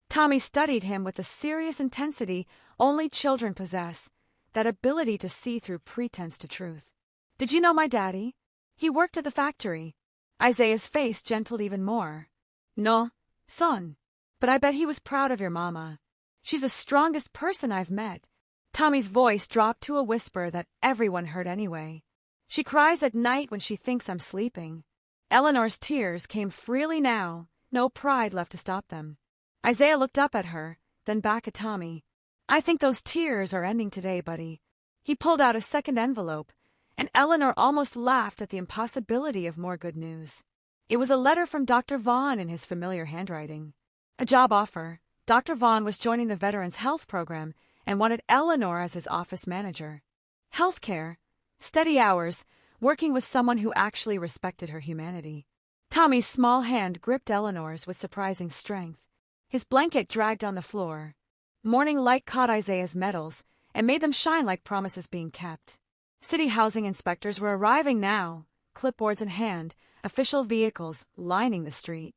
Tommy studied him with the serious intensity only children possess, that ability to see through pretense to truth. "Did you know my daddy? He worked at the factory." Isaiah's face gentled even more. "No, son. But I bet he was proud of your mama. She's the strongest person I've met." Tommy's voice dropped to a whisper that everyone heard anyway. "She cries at night when she thinks I'm sleeping. Eleanor's tears came freely now, no pride left to stop them. Isaiah looked up at her, then back at Tommy. I think those tears are ending today, buddy. He pulled out a second envelope, and Eleanor almost laughed at the impossibility of more good news. It was a letter from Dr. Vaughn in his familiar handwriting. A job offer. Dr. Vaughn was joining the Veterans Health Program and wanted Eleanor as his office manager. Healthcare, steady hours, working with someone who actually respected her humanity. Tommy's small hand gripped Eleanor's with surprising strength. His blanket dragged on the floor. Morning light caught Isaiah's medals and made them shine like promises being kept. City housing inspectors were arriving now, clipboards in hand, official vehicles lining the street.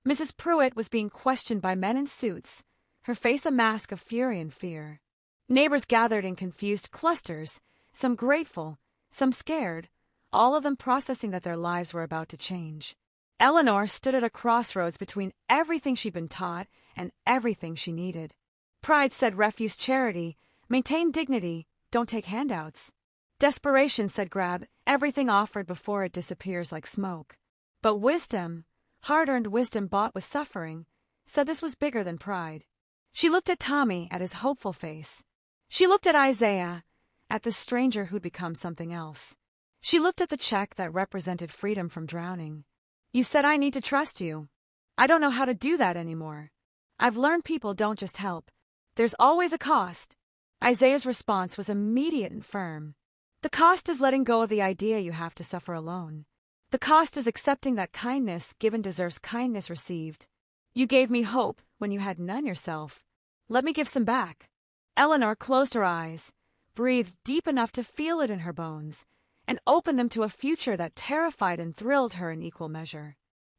Mrs. Pruitt was being questioned by men in suits, her face a mask of fury and fear. Neighbors gathered in confused clusters, some grateful, some scared, all of them processing that their lives were about to change. Eleanor stood at a crossroads between everything she'd been taught and everything she needed. Pride said refuse charity, maintain dignity, don't take handouts. Desperation said grab everything offered before it disappears like smoke. But wisdom, hard-earned wisdom bought with suffering, said this was bigger than pride. She looked at Tommy, at his hopeful face. She looked at Isaiah, at the stranger who'd become something else. She looked at the check that represented freedom from drowning. You said I need to trust you. I don't know how to do that anymore. I've learned people don't just help. There's always a cost. Isaiah's response was immediate and firm. The cost is letting go of the idea you have to suffer alone. The cost is accepting that kindness given deserves kindness received. You gave me hope when you had none yourself. Let me give some back. Eleanor closed her eyes, breathed deep enough to feel it in her bones, and opened them to a future that terrified and thrilled her in equal measure.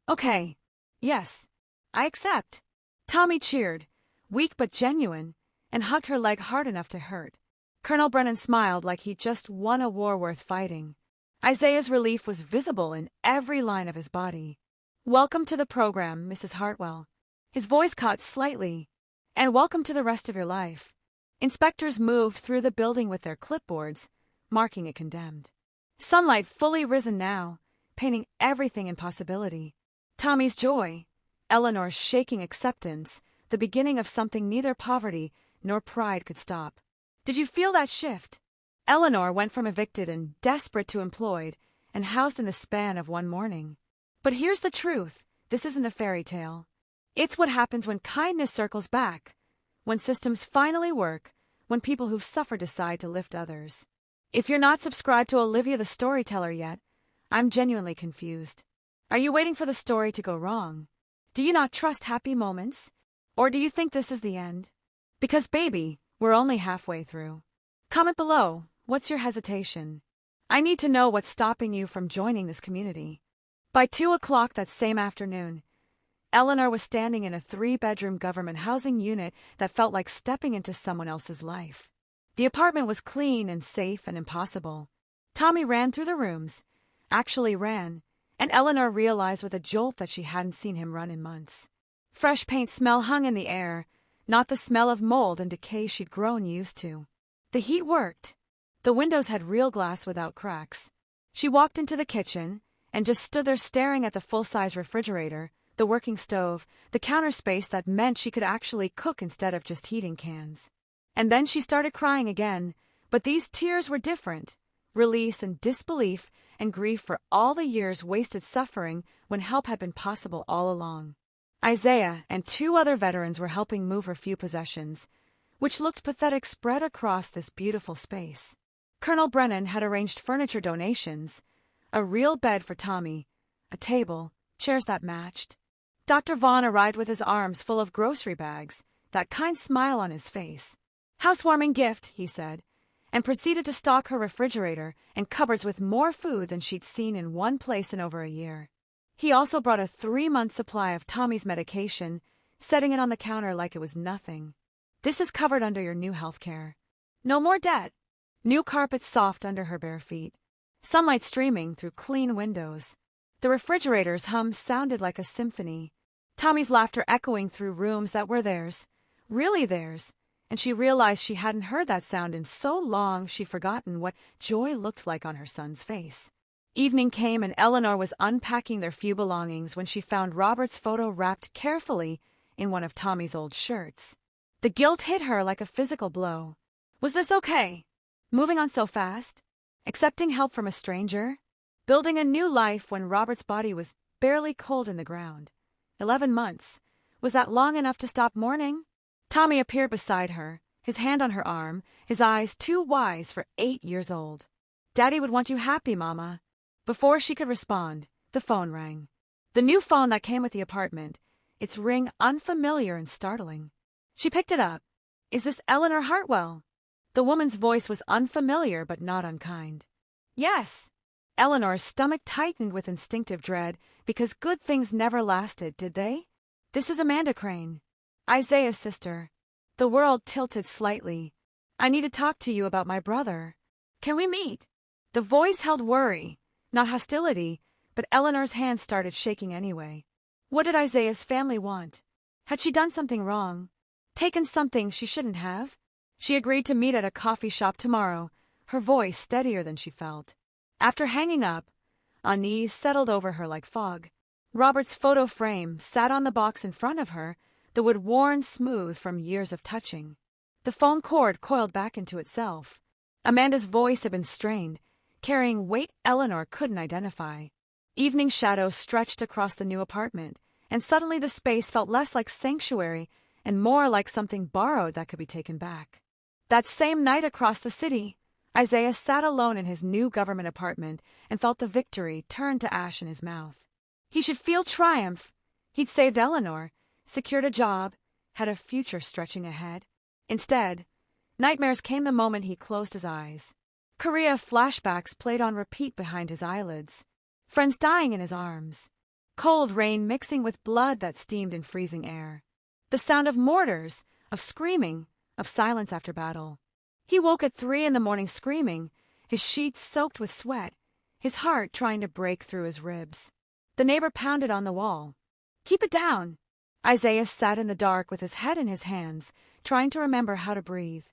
Okay. Yes. I accept. Tommy cheered, weak but genuine, and hugged her leg hard enough to hurt. Colonel Brennan smiled like he'd just won a war worth fighting. Isaiah's relief was visible in every line of his body. Welcome to the program, Mrs. Hartwell. His voice caught slightly. And welcome to the rest of your life. Inspectors moved through the building with their clipboards, marking it condemned. Sunlight fully risen now, painting everything in possibility. Tommy's joy, Eleanor's shaking acceptance, the beginning of something neither poverty nor pride could stop. Did you feel that shift? Eleanor went from evicted and desperate to employed, and housed in the span of one morning. But here's the truth. This isn't a fairy tale. It's what happens when kindness circles back, when systems finally work, when people who've suffered decide to lift others. If you're not subscribed to Olivia the Storyteller yet, I'm genuinely confused. Are you waiting for the story to go wrong? Do you not trust happy moments? Or do you think this is the end? Because, baby, we're only halfway through. Comment below. What's your hesitation? I need to know what's stopping you from joining this community. By 2 o'clock that same afternoon, Eleanor was standing in a 3-bedroom government housing unit that felt like stepping into someone else's life. The apartment was clean and safe and impossible. Tommy ran through the rooms, actually ran, and Eleanor realized with a jolt that she hadn't seen him run in months. Fresh paint smell hung in the air, not the smell of mold and decay she'd grown used to. The heat worked. The windows had real glass without cracks. She walked into the kitchen and just stood there staring at the full-size refrigerator, the working stove, the counter space that meant she could actually cook instead of just heating cans. And then she started crying again, but these tears were different. Release and disbelief and grief for all the years wasted suffering when help had been possible all along. Isaiah and 2 other veterans were helping move her few possessions, which looked pathetic spread across this beautiful space. Colonel Brennan had arranged furniture donations, a real bed for Tommy, a table, chairs that matched. Dr. Vaughn arrived with his arms full of grocery bags, that kind smile on his face. Housewarming gift, he said, and proceeded to stock her refrigerator and cupboards with more food than she'd seen in one place in over a year. He also brought a 3-month supply of Tommy's medication, setting it on the counter like it was nothing. This is covered under your new health care. No more debt. New carpets soft under her bare feet. Sunlight streaming through clean windows. The refrigerator's hum sounded like a symphony. Tommy's laughter echoing through rooms that were theirs, really theirs, and she realized she hadn't heard that sound in so long she'd forgotten what joy looked like on her son's face. Evening came and Eleanor was unpacking their few belongings when she found Robert's photo wrapped carefully in one of Tommy's old shirts. The guilt hit her like a physical blow. Was this okay? Moving on so fast? Accepting help from a stranger? Building a new life when Robert's body was barely cold in the ground? 11 months. Was that long enough to stop mourning? Tommy appeared beside her, his hand on her arm, his eyes too wise for 8 years old. Daddy would want you happy, Mama. Before she could respond, the phone rang. The new phone that came with the apartment, its ring unfamiliar and startling. She picked it up. Is this Eleanor Hartwell? The woman's voice was unfamiliar but not unkind. Yes. Eleanor's stomach tightened with instinctive dread because good things never lasted, did they? This is Amanda Crane, Isaiah's sister. The world tilted slightly. I need to talk to you about my brother. Can we meet? The voice held worry, not hostility, but Eleanor's hand started shaking anyway. What did Isaiah's family want? Had she done something wrong? Taken something she shouldn't have? She agreed to meet at a coffee shop tomorrow, her voice steadier than she felt. After hanging up, unease settled over her like fog. Robert's photo frame sat on the box in front of her, the wood worn smooth from years of touching. The phone cord coiled back into itself. Amanda's voice had been strained, carrying weight Eleanor couldn't identify. Evening shadows stretched across the new apartment, and suddenly the space felt less like sanctuary and more like something borrowed that could be taken back. That same night across the city, Isaiah sat alone in his new government apartment and felt the victory turn to ash in his mouth. He should feel triumph. He'd saved Eleanor, secured a job, had a future stretching ahead. Instead, nightmares came the moment he closed his eyes. Korea flashbacks played on repeat behind his eyelids. Friends dying in his arms. Cold rain mixing with blood that steamed in freezing air. The sound of mortars, of screaming, of silence after battle. He woke at 3 a.m. screaming, his sheets soaked with sweat, his heart trying to break through his ribs. The neighbor pounded on the wall. Keep it down. Isaiah sat in the dark with his head in his hands, trying to remember how to breathe.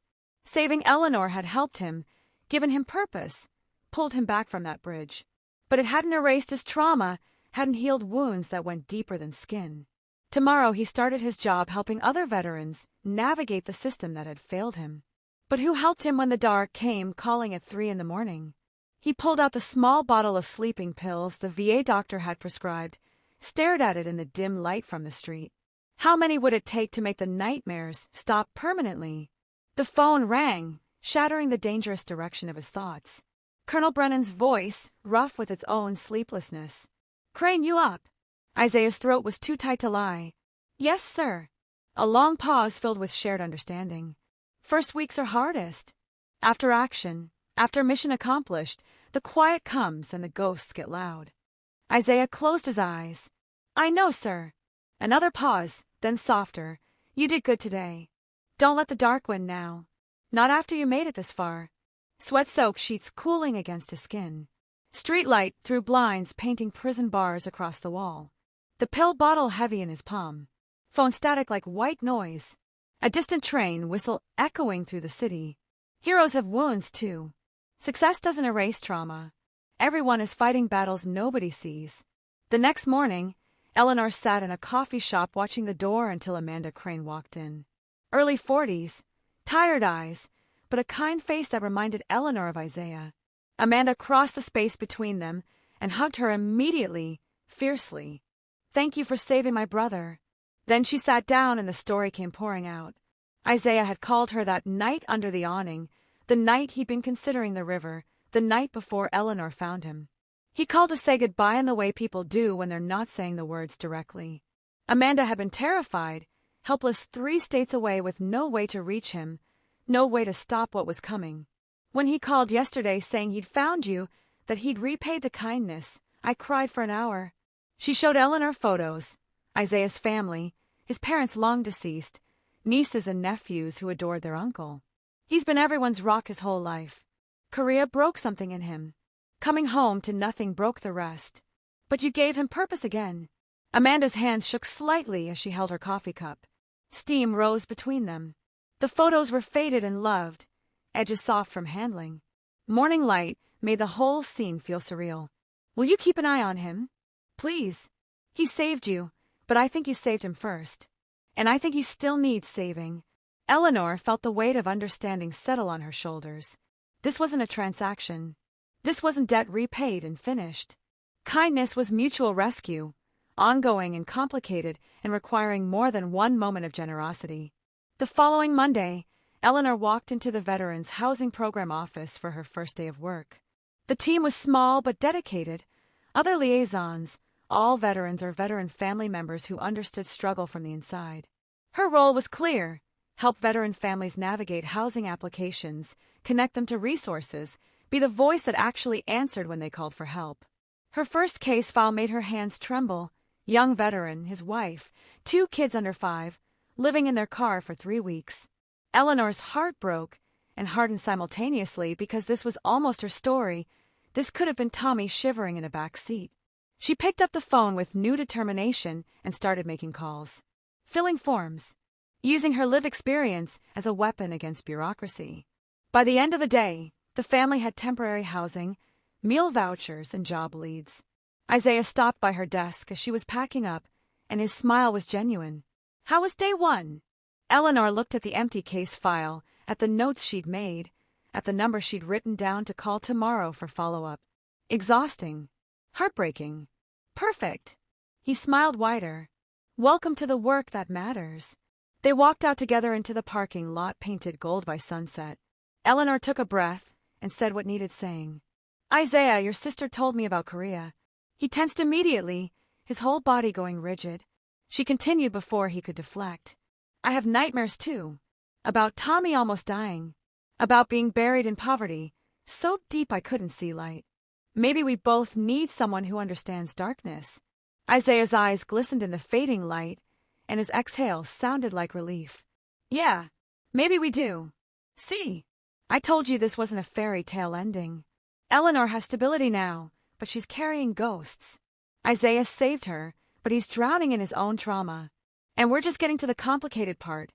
Saving Eleanor had helped him, given him purpose, pulled him back from that bridge. But it hadn't erased his trauma, hadn't healed wounds that went deeper than skin. Tomorrow he started his job helping other veterans navigate the system that had failed him. But who helped him when the dark came calling at 3 a.m? He pulled out the small bottle of sleeping pills the VA doctor had prescribed, stared at it in the dim light from the street. How many would it take to make the nightmares stop permanently? The phone rang, shattering the dangerous direction of his thoughts. Colonel Brennan's voice, rough with its own sleeplessness. Crane, you up? Isaiah's throat was too tight to lie. Yes, sir. A long pause filled with shared understanding. First weeks are hardest. After action, after mission accomplished, the quiet comes and the ghosts get loud. Isaiah closed his eyes. I know, sir. Another pause, then softer. You did good today. Don't let the dark win now. Not after you made it this far. Sweat-soaked sheets cooling against his skin. Streetlight through blinds painting prison bars across the wall. The pill bottle heavy in his palm. Phone static like white noise. A distant train whistle echoing through the city. Heroes have wounds, too. Success doesn't erase trauma. Everyone is fighting battles nobody sees. The next morning, Eleanor sat in a coffee shop watching the door until Amanda Crane walked in. Early 40s, tired eyes, but a kind face that reminded Eleanor of Isaiah. Amanda crossed the space between them and hugged her immediately, fiercely. Thank you for saving my brother. Then she sat down and the story came pouring out. Isaiah had called her that night under the awning, the night he'd been considering the river, the night before Eleanor found him. He called to say goodbye in the way people do when they're not saying the words directly. Amanda had been terrified, helpless 3 states away with no way to reach him, no way to stop what was coming. When he called yesterday saying he'd found you, that he'd repaid the kindness, I cried for an hour. She showed Eleanor photos, Isaiah's family, his parents long deceased, nieces and nephews who adored their uncle. He's been everyone's rock his whole life. Korea broke something in him. Coming home to nothing broke the rest. But you gave him purpose again. Amanda's hands shook slightly as she held her coffee cup. Steam rose between them. The photos were faded and loved, edges soft from handling. Morning light made the whole scene feel surreal. Will you keep an eye on him? Please. He saved you, but I think you saved him first. And I think he still needs saving. Eleanor felt the weight of understanding settle on her shoulders. This wasn't a transaction. This wasn't debt repaid and finished. Kindness was mutual rescue, ongoing and complicated and requiring more than one moment of generosity. The following Monday, Eleanor walked into the Veterans Housing Program office for her first day of work. The team was small but dedicated. Other liaisons, all veterans or veteran family members who understood struggle from the inside. Her role was clear: help veteran families navigate housing applications, connect them to resources, be the voice that actually answered when they called for help. Her first case file made her hands tremble. Young veteran, his wife, 2 kids under 5, living in their car for 3 weeks. Eleanor's heart broke and hardened simultaneously because this was almost her story. This could have been Tommy shivering in a back seat. She picked up the phone with new determination and started making calls, filling forms, using her lived experience as a weapon against bureaucracy. By the end of the day, the family had temporary housing, meal vouchers, and job leads. Isaiah stopped by her desk as she was packing up, and his smile was genuine. How was day 1? Eleanor looked at the empty case file, at the notes she'd made, at the number she'd written down to call tomorrow for follow-up. Exhausting. Heartbreaking. Perfect. He smiled wider. Welcome to the work that matters. They walked out together into the parking lot painted gold by sunset. Eleanor took a breath and said what needed saying. Isaiah, your sister told me about Korea. He tensed immediately, his whole body going rigid. She continued before he could deflect. I have nightmares too. About Tommy almost dying. About being buried in poverty, so deep I couldn't see light. Maybe we both need someone who understands darkness. Isaiah's eyes glistened in the fading light, and his exhale sounded like relief. Yeah, maybe we do. See, I told you this wasn't a fairy tale ending. Eleanor has stability now, but she's carrying ghosts. Isaiah saved her, but he's drowning in his own trauma. And we're just getting to the complicated part,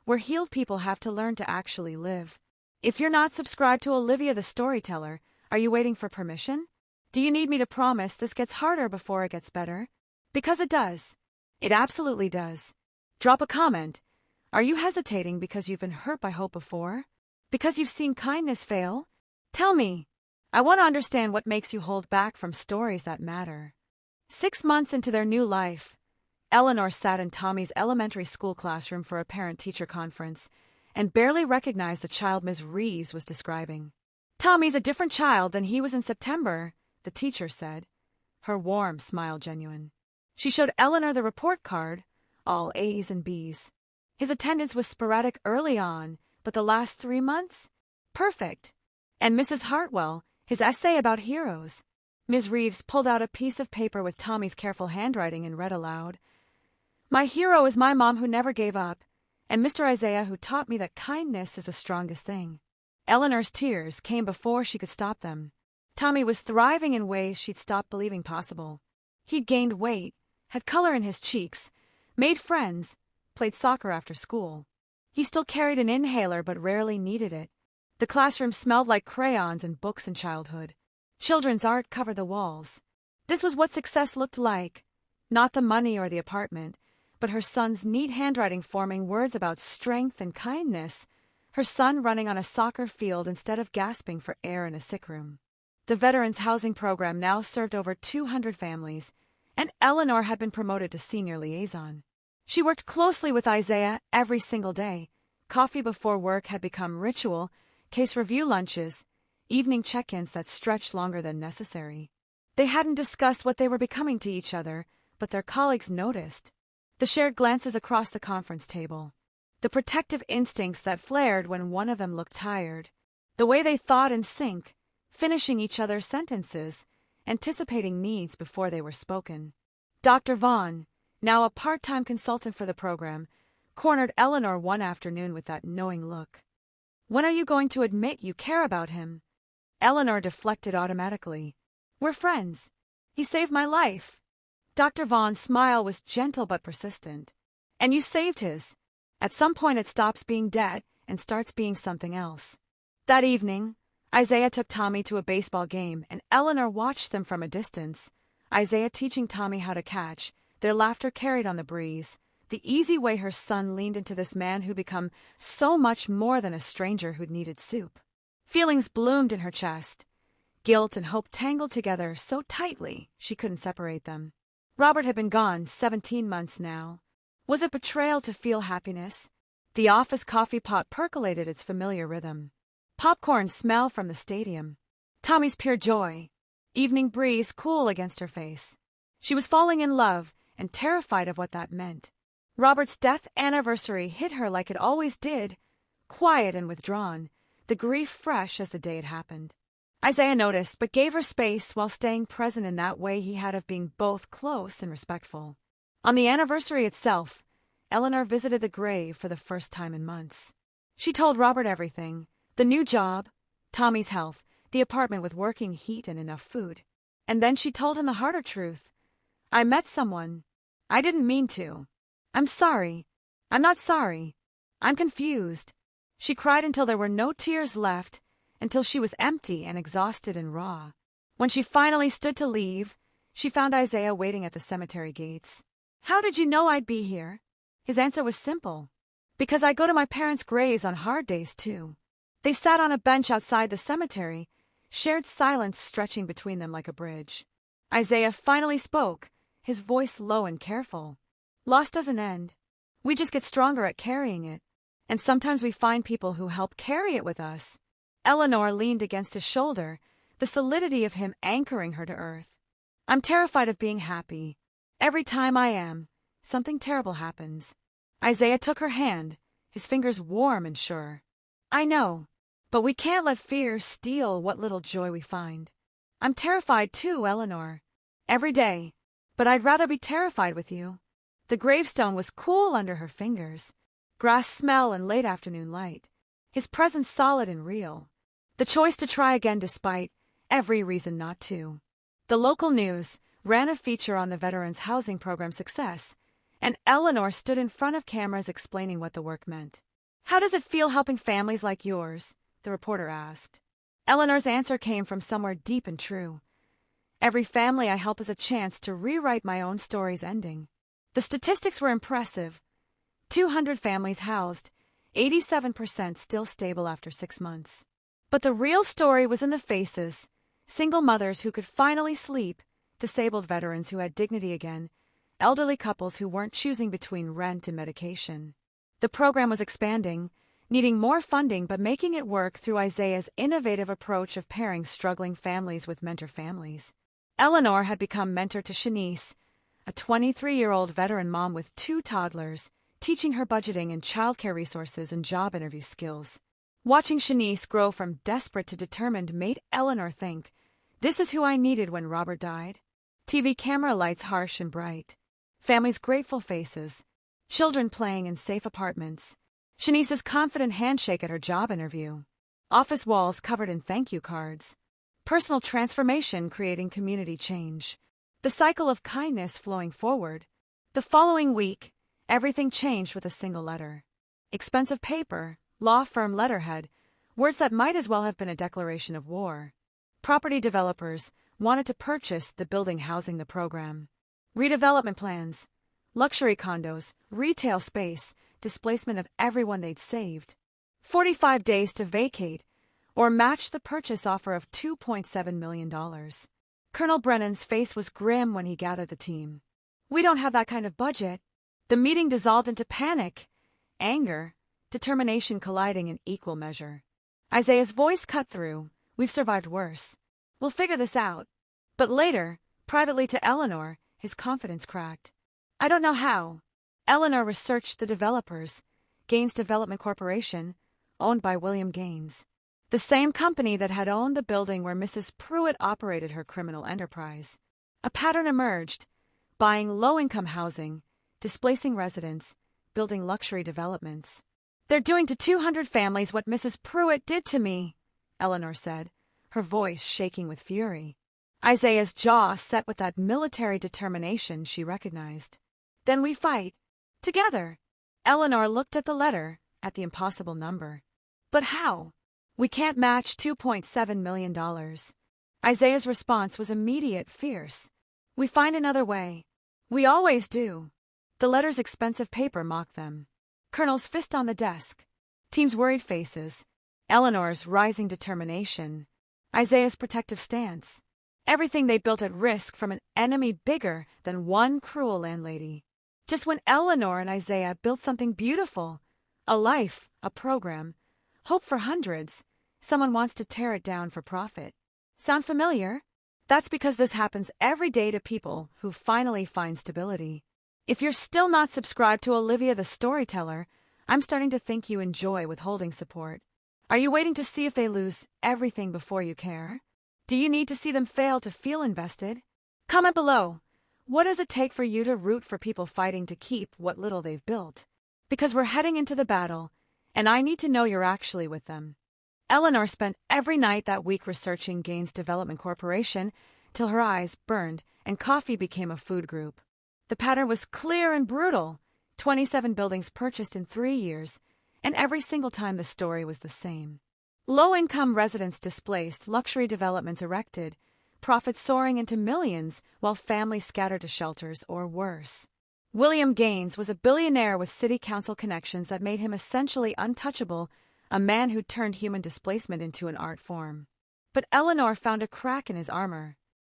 where healed people have to learn to actually live. If you're not subscribed to Olivia the Storyteller, are you waiting for permission? Do you need me to promise this gets harder before it gets better? Because it does. It absolutely does. Drop a comment. Are you hesitating because you've been hurt by hope before? Because you've seen kindness fail? Tell me. I want to understand what makes you hold back from stories that matter. 6 months into their new life, Eleanor sat in Tommy's elementary school classroom for a parent-teacher conference and barely recognized the child Ms. Reeves was describing. Tommy's a different child than he was in September, the teacher said, her warm smile genuine. She showed Eleanor the report card, all A's and B's. His attendance was sporadic early on, but the last 3 months? Perfect. And Mrs. Hartwell, his essay about heroes. Ms. Reeves pulled out a piece of paper with Tommy's careful handwriting and read aloud. My hero is my mom who never gave up, and Mr. Isaiah who taught me that kindness is the strongest thing. Eleanor's tears came before she could stop them. Tommy was thriving in ways she'd stopped believing possible. He'd gained weight, had color in his cheeks, made friends, played soccer after school. He still carried an inhaler but rarely needed it. The classroom smelled like crayons and books in childhood. Children's art covered the walls. This was what success looked like. Not the money or the apartment, but her son's neat handwriting forming words about strength and kindness. Her son running on a soccer field instead of gasping for air in a sick room. The Veterans Housing Program now served over 200 families, and Eleanor had been promoted to senior liaison. She worked closely with Isaiah every single day. Coffee before work had become ritual, case review lunches, evening check-ins that stretched longer than necessary. They hadn't discussed what they were becoming to each other, but their colleagues noticed. The shared glances across the conference table. The protective instincts that flared when one of them looked tired. The way they thought in sync, finishing each other's sentences, anticipating needs before they were spoken. Dr. Vaughn, now a part-time consultant for the program, cornered Eleanor one afternoon with that knowing look. When are you going to admit you care about him? Eleanor deflected automatically. We're friends. He saved my life. Dr. Vaughn's smile was gentle but persistent. And you saved his. At some point it stops being debt and starts being something else. That evening, Isaiah took Tommy to a baseball game, and Eleanor watched them from a distance. Isaiah teaching Tommy how to catch, their laughter carried on the breeze, the easy way her son leaned into this man who become so much more than a stranger who'd needed soup. Feelings bloomed in her chest. Guilt and hope tangled together so tightly she couldn't separate them. Robert had been gone 17 months now. Was it betrayal to feel happiness? The office coffee pot percolated its familiar rhythm. Popcorn smell from the stadium. Tommy's pure joy. Evening breeze cool against her face. She was falling in love and terrified of what that meant. Robert's death anniversary hit her like it always did, quiet and withdrawn, the grief fresh as the day had happened. Isaiah noticed, but gave her space while staying present in that way he had of being both close and respectful. On the anniversary itself, Eleanor visited the grave for the first time in months. She told Robert everything, the new job, Tommy's health, the apartment with working heat and enough food. And then she told him the harder truth. I met someone. I didn't mean to. I'm sorry. I'm not sorry. I'm confused. She cried until there were no tears left, until she was empty and exhausted and raw. When she finally stood to leave, she found Isaiah waiting at the cemetery gates. How did you know I'd be here? His answer was simple. Because I go to my parents' graves on hard days too. They sat on a bench outside the cemetery, shared silence stretching between them like a bridge. Isaiah finally spoke, his voice low and careful. Loss doesn't end. We just get stronger at carrying it. And sometimes we find people who help carry it with us. Eleanor leaned against his shoulder, the solidity of him anchoring her to earth. I'm terrified of being happy. Every time I am, something terrible happens. Isaiah took her hand, his fingers warm and sure. I know, but we can't let fear steal what little joy we find. I'm terrified too, Eleanor. Every day, but I'd rather be terrified with you. The gravestone was cool under her fingers, grass smell and late afternoon light, his presence solid and real. The choice to try again despite every reason not to. The local news ran a feature on the veterans' housing program success, and Eleanor stood in front of cameras explaining what the work meant. How does it feel helping families like yours? The reporter asked. Eleanor's answer came from somewhere deep and true. Every family I help is a chance to rewrite my own story's ending. The statistics were impressive. 200 families housed, 87% still stable after 6 months. But the real story was in the faces. Single mothers who could finally sleep, disabled veterans who had dignity again, elderly couples who weren't choosing between rent and medication. The program was expanding, needing more funding but making it work through Isaiah's innovative approach of pairing struggling families with mentor families. Eleanor had become mentor to Shanice, a 23-year-old veteran mom with 2 toddlers, teaching her budgeting and childcare resources and job interview skills. Watching Shanice grow from desperate to determined made Eleanor think, this is who I needed when Robert died. TV camera lights harsh and bright. Families' grateful faces. Children playing in safe apartments. Shanice's confident handshake at her job interview. Office walls covered in thank you cards. Personal transformation creating community change. The cycle of kindness flowing forward. The following week, everything changed with a single letter. Expensive paper, law firm letterhead, words that might as well have been a declaration of war. Property developers wanted to purchase the building housing the program. Redevelopment plans, luxury condos, retail space, displacement of everyone they'd saved. 45 days to vacate or match the purchase offer of $2.7 million. Colonel Brennan's face was grim when he gathered the team. We don't have that kind of budget. The meeting dissolved into panic, anger, determination colliding in equal measure. Isaiah's voice cut through. We've survived worse. We'll figure this out. But later, privately to Eleanor, his confidence cracked. I don't know how. Eleanor researched the developers, Gaines Development Corporation, owned by William Gaines. The same company that had owned the building where Mrs. Pruitt operated her criminal enterprise. A pattern emerged, buying low-income housing, displacing residents, building luxury developments. They're doing to 200 families what Mrs. Pruitt did to me, Eleanor said, her voice shaking with fury. Isaiah's jaw set with that military determination she recognized. Then we fight. Together. Eleanor looked at the letter, at the impossible number. But how? We can't match $2.7 million. Isaiah's response was immediate, fierce. We find another way. We always do. The letter's expensive paper mocked them. Colonel's fist on the desk. Team's worried faces. Eleanor's rising determination. Isaiah's protective stance. Everything they built at risk from an enemy bigger than one cruel landlady. Just when Eleanor and Isaiah built something beautiful, a life, a program, hope for hundreds, someone wants to tear it down for profit. Sound familiar? That's because this happens every day to people who finally find stability. If you're still not subscribed to Olivia the Storyteller, I'm starting to think you enjoy withholding support. Are you waiting to see if they lose everything before you care? Do you need to see them fail to feel invested? Comment below. What does it take for you to root for people fighting to keep what little they've built? Because we're heading into the battle, and I need to know you're actually with them. Eleanor spent every night that week researching Gaines Development Corporation till her eyes burned and coffee became a food group. The pattern was clear and brutal. 27 buildings purchased in 3 years, and every single time the story was the same. Low-income residents displaced, luxury developments erected, profits soaring into millions while families scattered to shelters or worse. William Gaines was a billionaire with city council connections that made him essentially untouchable, a man who turned human displacement into an art form. But Eleanor found a crack in his armor.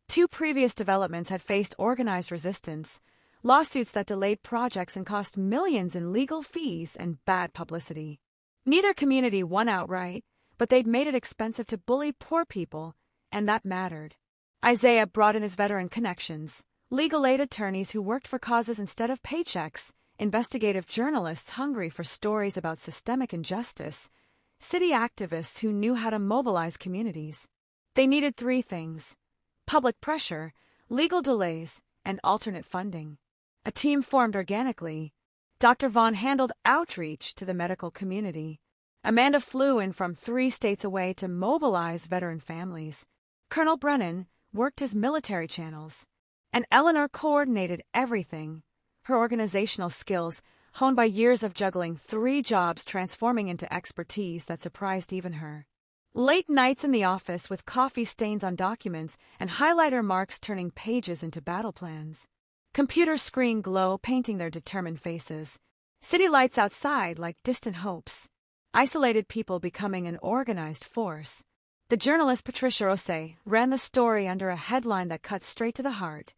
2 previous developments had faced organized resistance, lawsuits that delayed projects and cost millions in legal fees and bad publicity. Neither community won outright, but they'd made it expensive to bully poor people, and that mattered. Isaiah brought in his veteran connections, legal aid attorneys who worked for causes instead of paychecks, investigative journalists hungry for stories about systemic injustice, city activists who knew how to mobilize communities. They needed 3 things: public pressure, legal delays, and alternate funding. A team formed organically. Dr. Vaughn handled outreach to the medical community. Amanda flew in from 3 states away to mobilize veteran families. Colonel Brennan worked his military channels. And Eleanor coordinated everything. Her organizational skills, honed by years of juggling 3 jobs, transforming into expertise that surprised even her. Late nights in the office with coffee stains on documents and highlighter marks turning pages into battle plans. Computer screen glow painting their determined faces. City lights outside like distant hopes. Isolated people becoming an organized force. The journalist Patricia Rosé ran the story under a headline that cut straight to the heart.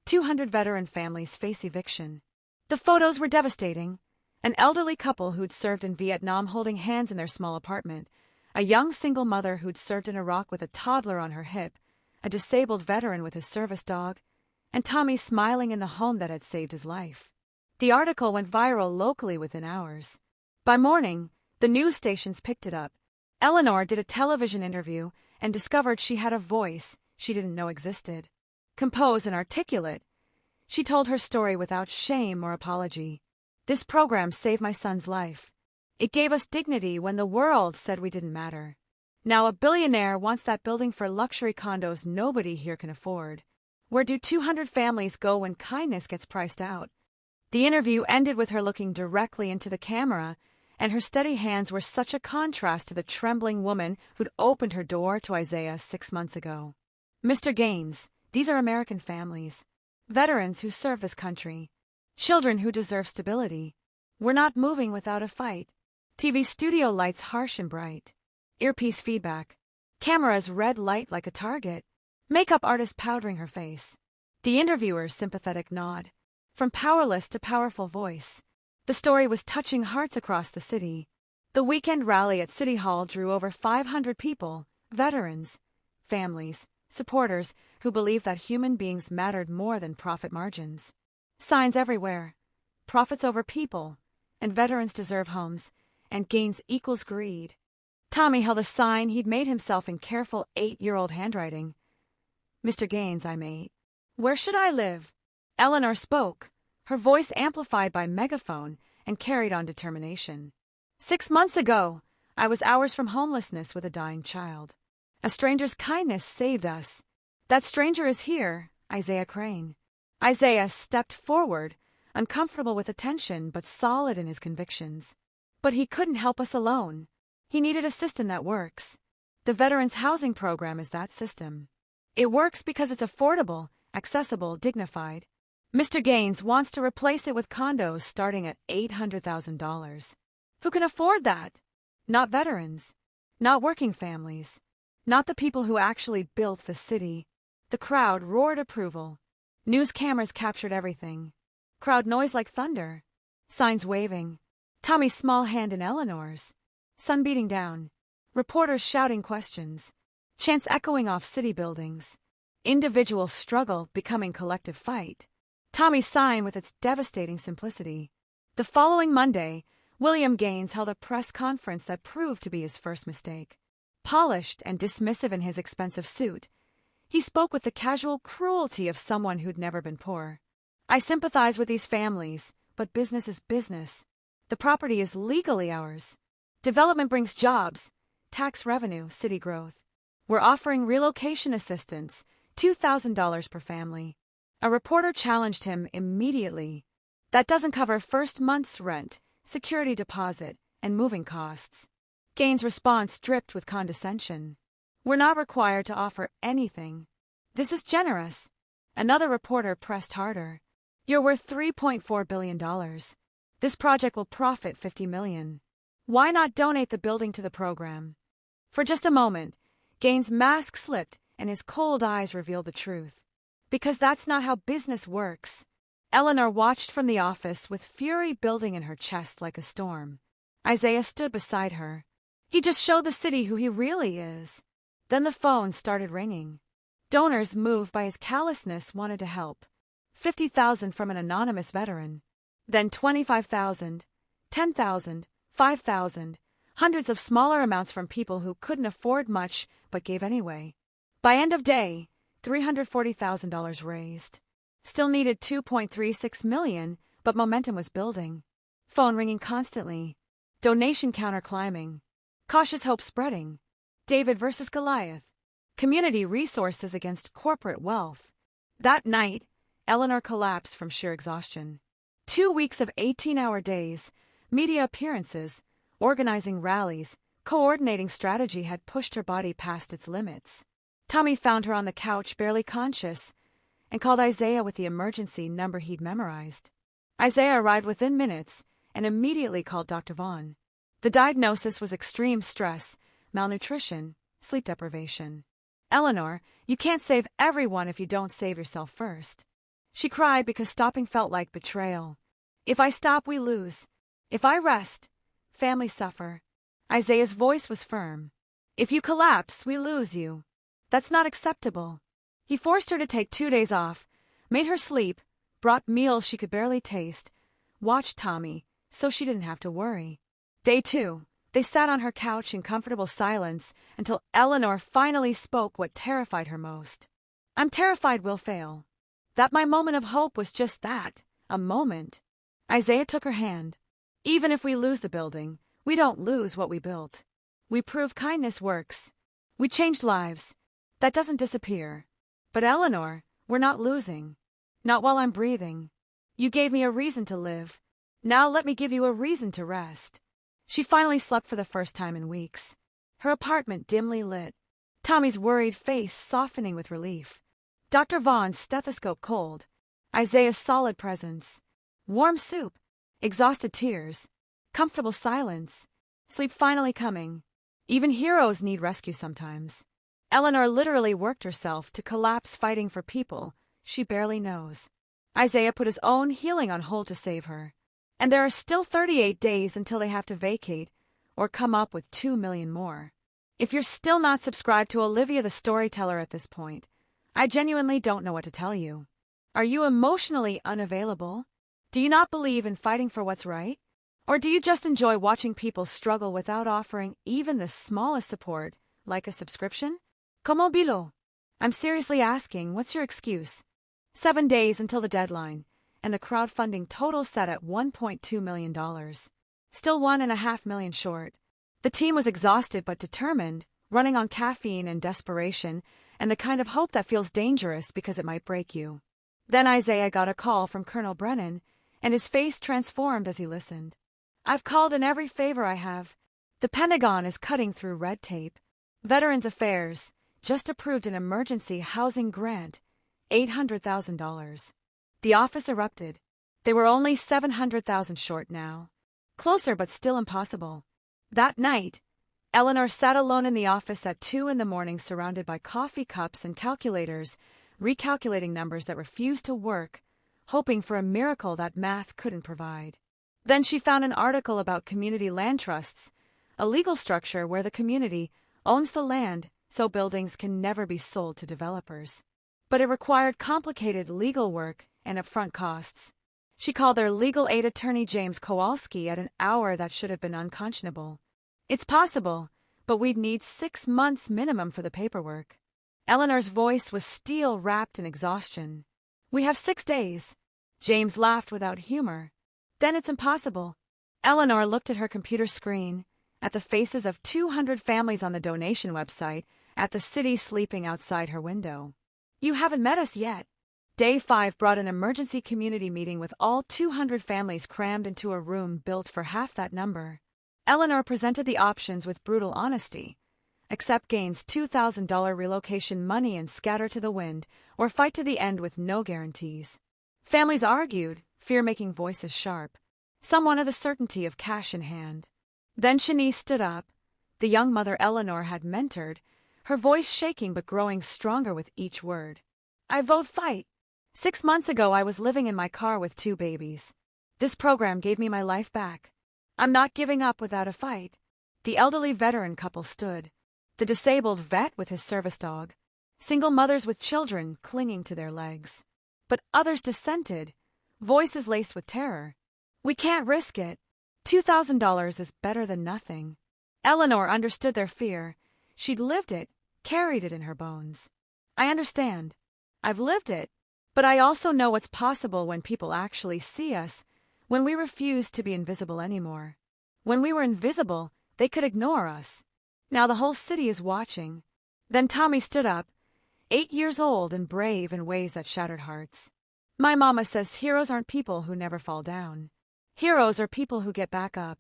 200 veteran families face eviction. The photos were devastating. An elderly couple who'd served in Vietnam holding hands in their small apartment. A young single mother who'd served in Iraq with a toddler on her hip. A disabled veteran with his service dog. And Tommy smiling in the home that had saved his life. The article went viral locally within hours. By morning, the news stations picked it up. Eleanor did a television interview and discovered she had a voice she didn't know existed. Composed and articulate, she told her story without shame or apology. This program saved my son's life. It gave us dignity when the world said we didn't matter. Now a billionaire wants that building for luxury condos nobody here can afford. Where do 200 families go when kindness gets priced out? The interview ended with her looking directly into the camera, and her steady hands were such a contrast to the trembling woman who'd opened her door to Isaiah 6 months ago. Mr. Gaines, these are American families. Veterans who serve this country. Children who deserve stability. We're not moving without a fight. TV studio lights harsh and bright. Earpiece feedback. Camera's red light like a target. Makeup artist powdering her face. The interviewer's sympathetic nod. From powerless to powerful voice. The story was touching hearts across the city. The weekend rally at City Hall drew over 500 people, veterans, families, supporters who believed that human beings mattered more than profit margins. Signs everywhere. Profits over people, and veterans deserve homes, and gains equals greed. Tommy held a sign he'd made himself in careful 8-year-old handwriting. Mr. Gaines, I mate. Where should I live? Eleanor spoke, her voice amplified by megaphone and carried on determination. 6 months ago, I was hours from homelessness with a dying child. A stranger's kindness saved us. That stranger is here, Isaiah Crane. Isaiah stepped forward, uncomfortable with attention but solid in his convictions. But he couldn't help us alone. He needed a system that works. The Veterans Housing Program is that system. It works because it's affordable, accessible, dignified. Mr. Gaines wants to replace it with condos starting at $800,000. Who can afford that? Not veterans. Not working families. Not the people who actually built the city. The crowd roared approval. News cameras captured everything. Crowd noise like thunder. Signs waving. Tommy's small hand in Eleanor's. Sun beating down. Reporters shouting questions. Chants echoing off city buildings. Individual struggle becoming collective fight. Tommy's sign with its devastating simplicity. The following Monday, William Gaines held a press conference that proved to be his first mistake. Polished and dismissive in his expensive suit, he spoke with the casual cruelty of someone who'd never been poor. I sympathize with these families, but business is business. The property is legally ours. Development brings jobs, tax revenue, city growth. We're offering relocation assistance, $2,000 per family. A reporter challenged him immediately. That doesn't cover first month's rent, security deposit, and moving costs. Gaines' response dripped with condescension. We're not required to offer anything. This is generous. Another reporter pressed harder. You're worth $3.4 billion. This project will profit $50 million. Why not donate the building to the program? For just a moment, Gaines' mask slipped and his cold eyes revealed the truth. Because that's not how business works. Eleanor watched from the office with fury building in her chest like a storm. Isaiah stood beside her. He just showed the city who he really is. Then the phone started ringing. Donors moved by his callousness wanted to help. $50,000 from an anonymous veteran. Then $25,000, $10,000, $5,000, hundreds of smaller amounts from people who couldn't afford much but gave anyway. By end of day, $340,000 raised. Still needed $2.36 million, but momentum was building. Phone ringing constantly. Donation counter climbing. Cautious hope spreading. David versus Goliath. Community resources against corporate wealth. That night, Eleanor collapsed from sheer exhaustion. 2 weeks of 18-hour days, media appearances, organizing rallies, coordinating strategy had pushed her body past its limits. Tommy found her on the couch, barely conscious, and called Isaiah with the emergency number he'd memorized. Isaiah arrived within minutes and immediately called Dr. Vaughn. The diagnosis was extreme stress, malnutrition, sleep deprivation. Eleanor, you can't save everyone if you don't save yourself first. She cried because stopping felt like betrayal. If I stop, we lose. If I rest, families suffer. Isaiah's voice was firm. If you collapse, we lose you. That's not acceptable. He forced her to take 2 days off, made her sleep, brought meals she could barely taste, watched Tommy, so she didn't have to worry. Day 2, they sat on her couch in comfortable silence until Eleanor finally spoke what terrified her most. I'm terrified we'll fail. That my moment of hope was just that, a moment. Isaiah took her hand. Even if we lose the building, we don't lose what we built. We prove kindness works. We changed lives. That doesn't disappear. But Eleanor, we're not losing. Not while I'm breathing. You gave me a reason to live. Now let me give you a reason to rest. She finally slept for the first time in weeks. Her apartment dimly lit. Tommy's worried face softening with relief. Dr. Vaughn's stethoscope cold. Isaiah's solid presence. Warm soup. Exhausted tears. Comfortable silence. Sleep finally coming. Even heroes need rescue sometimes. Eleanor literally worked herself to collapse fighting for people she barely knows. Isaiah put his own healing on hold to save her. And there are still 38 days until they have to vacate or come up with 2 million more. If you're still not subscribed to Olivia the Storyteller at this point, I genuinely don't know what to tell you. Are you emotionally unavailable? Do you not believe in fighting for what's right? Or do you just enjoy watching people struggle without offering even the smallest support, like a subscription? Como bilo? I'm seriously asking, what's your excuse? 7 days until the deadline, and the crowdfunding total set at $1.2 million. Still $1.5 million short. The team was exhausted but determined, running on caffeine and desperation, and the kind of hope that feels dangerous because it might break you. Then Isaiah got a call from Colonel Brennan, and his face transformed as he listened. I've called in every favor I have. The Pentagon is cutting through red tape. Veterans Affairs just approved an emergency housing grant, $800,000. The office erupted. They were only $700,000 short now. Closer but still impossible. That night, Eleanor sat alone in the office at 2 a.m. surrounded by coffee cups and calculators, recalculating numbers that refused to work, hoping for a miracle that math couldn't provide. Then she found an article about community land trusts, a legal structure where the community owns the land so buildings can never be sold to developers. But it required complicated legal work and upfront costs. She called their legal aid attorney James Kowalski at an hour that should have been unconscionable. It's possible, but we'd need 6 months minimum for the paperwork. Eleanor's voice was steel-wrapped in exhaustion. We have 6 days. James laughed without humor. Then it's impossible. Eleanor looked at her computer screen, at the faces of 200 families on the donation website, at the city sleeping outside her window. You haven't met us yet. Day 5 brought an emergency community meeting with all 200 families crammed into a room built for half that number. Eleanor presented the options with brutal honesty. Accept Gaines' $2,000 relocation money and scatter to the wind, or fight to the end with no guarantees. Families argued, fear-making voices sharp. Some wanted the certainty of cash in hand. Then Shanice stood up, the young mother Eleanor had mentored, her voice shaking but growing stronger with each word. I vote fight. 6 months ago I was living in my car with 2 babies. This program gave me my life back. I'm not giving up without a fight. The elderly veteran couple stood. The disabled vet with his service dog. Single mothers with children clinging to their legs. But others dissented, voices laced with terror. We can't risk it. $2,000 is better than nothing. Eleanor understood their fear. She'd lived it, carried it in her bones. I understand. I've lived it. But I also know what's possible when people actually see us, when we refuse to be invisible anymore. When we were invisible, they could ignore us. Now the whole city is watching. Then Tommy stood up, 8 years old and brave in ways that shattered hearts. My mama says heroes aren't people who never fall down. Heroes are people who get back up.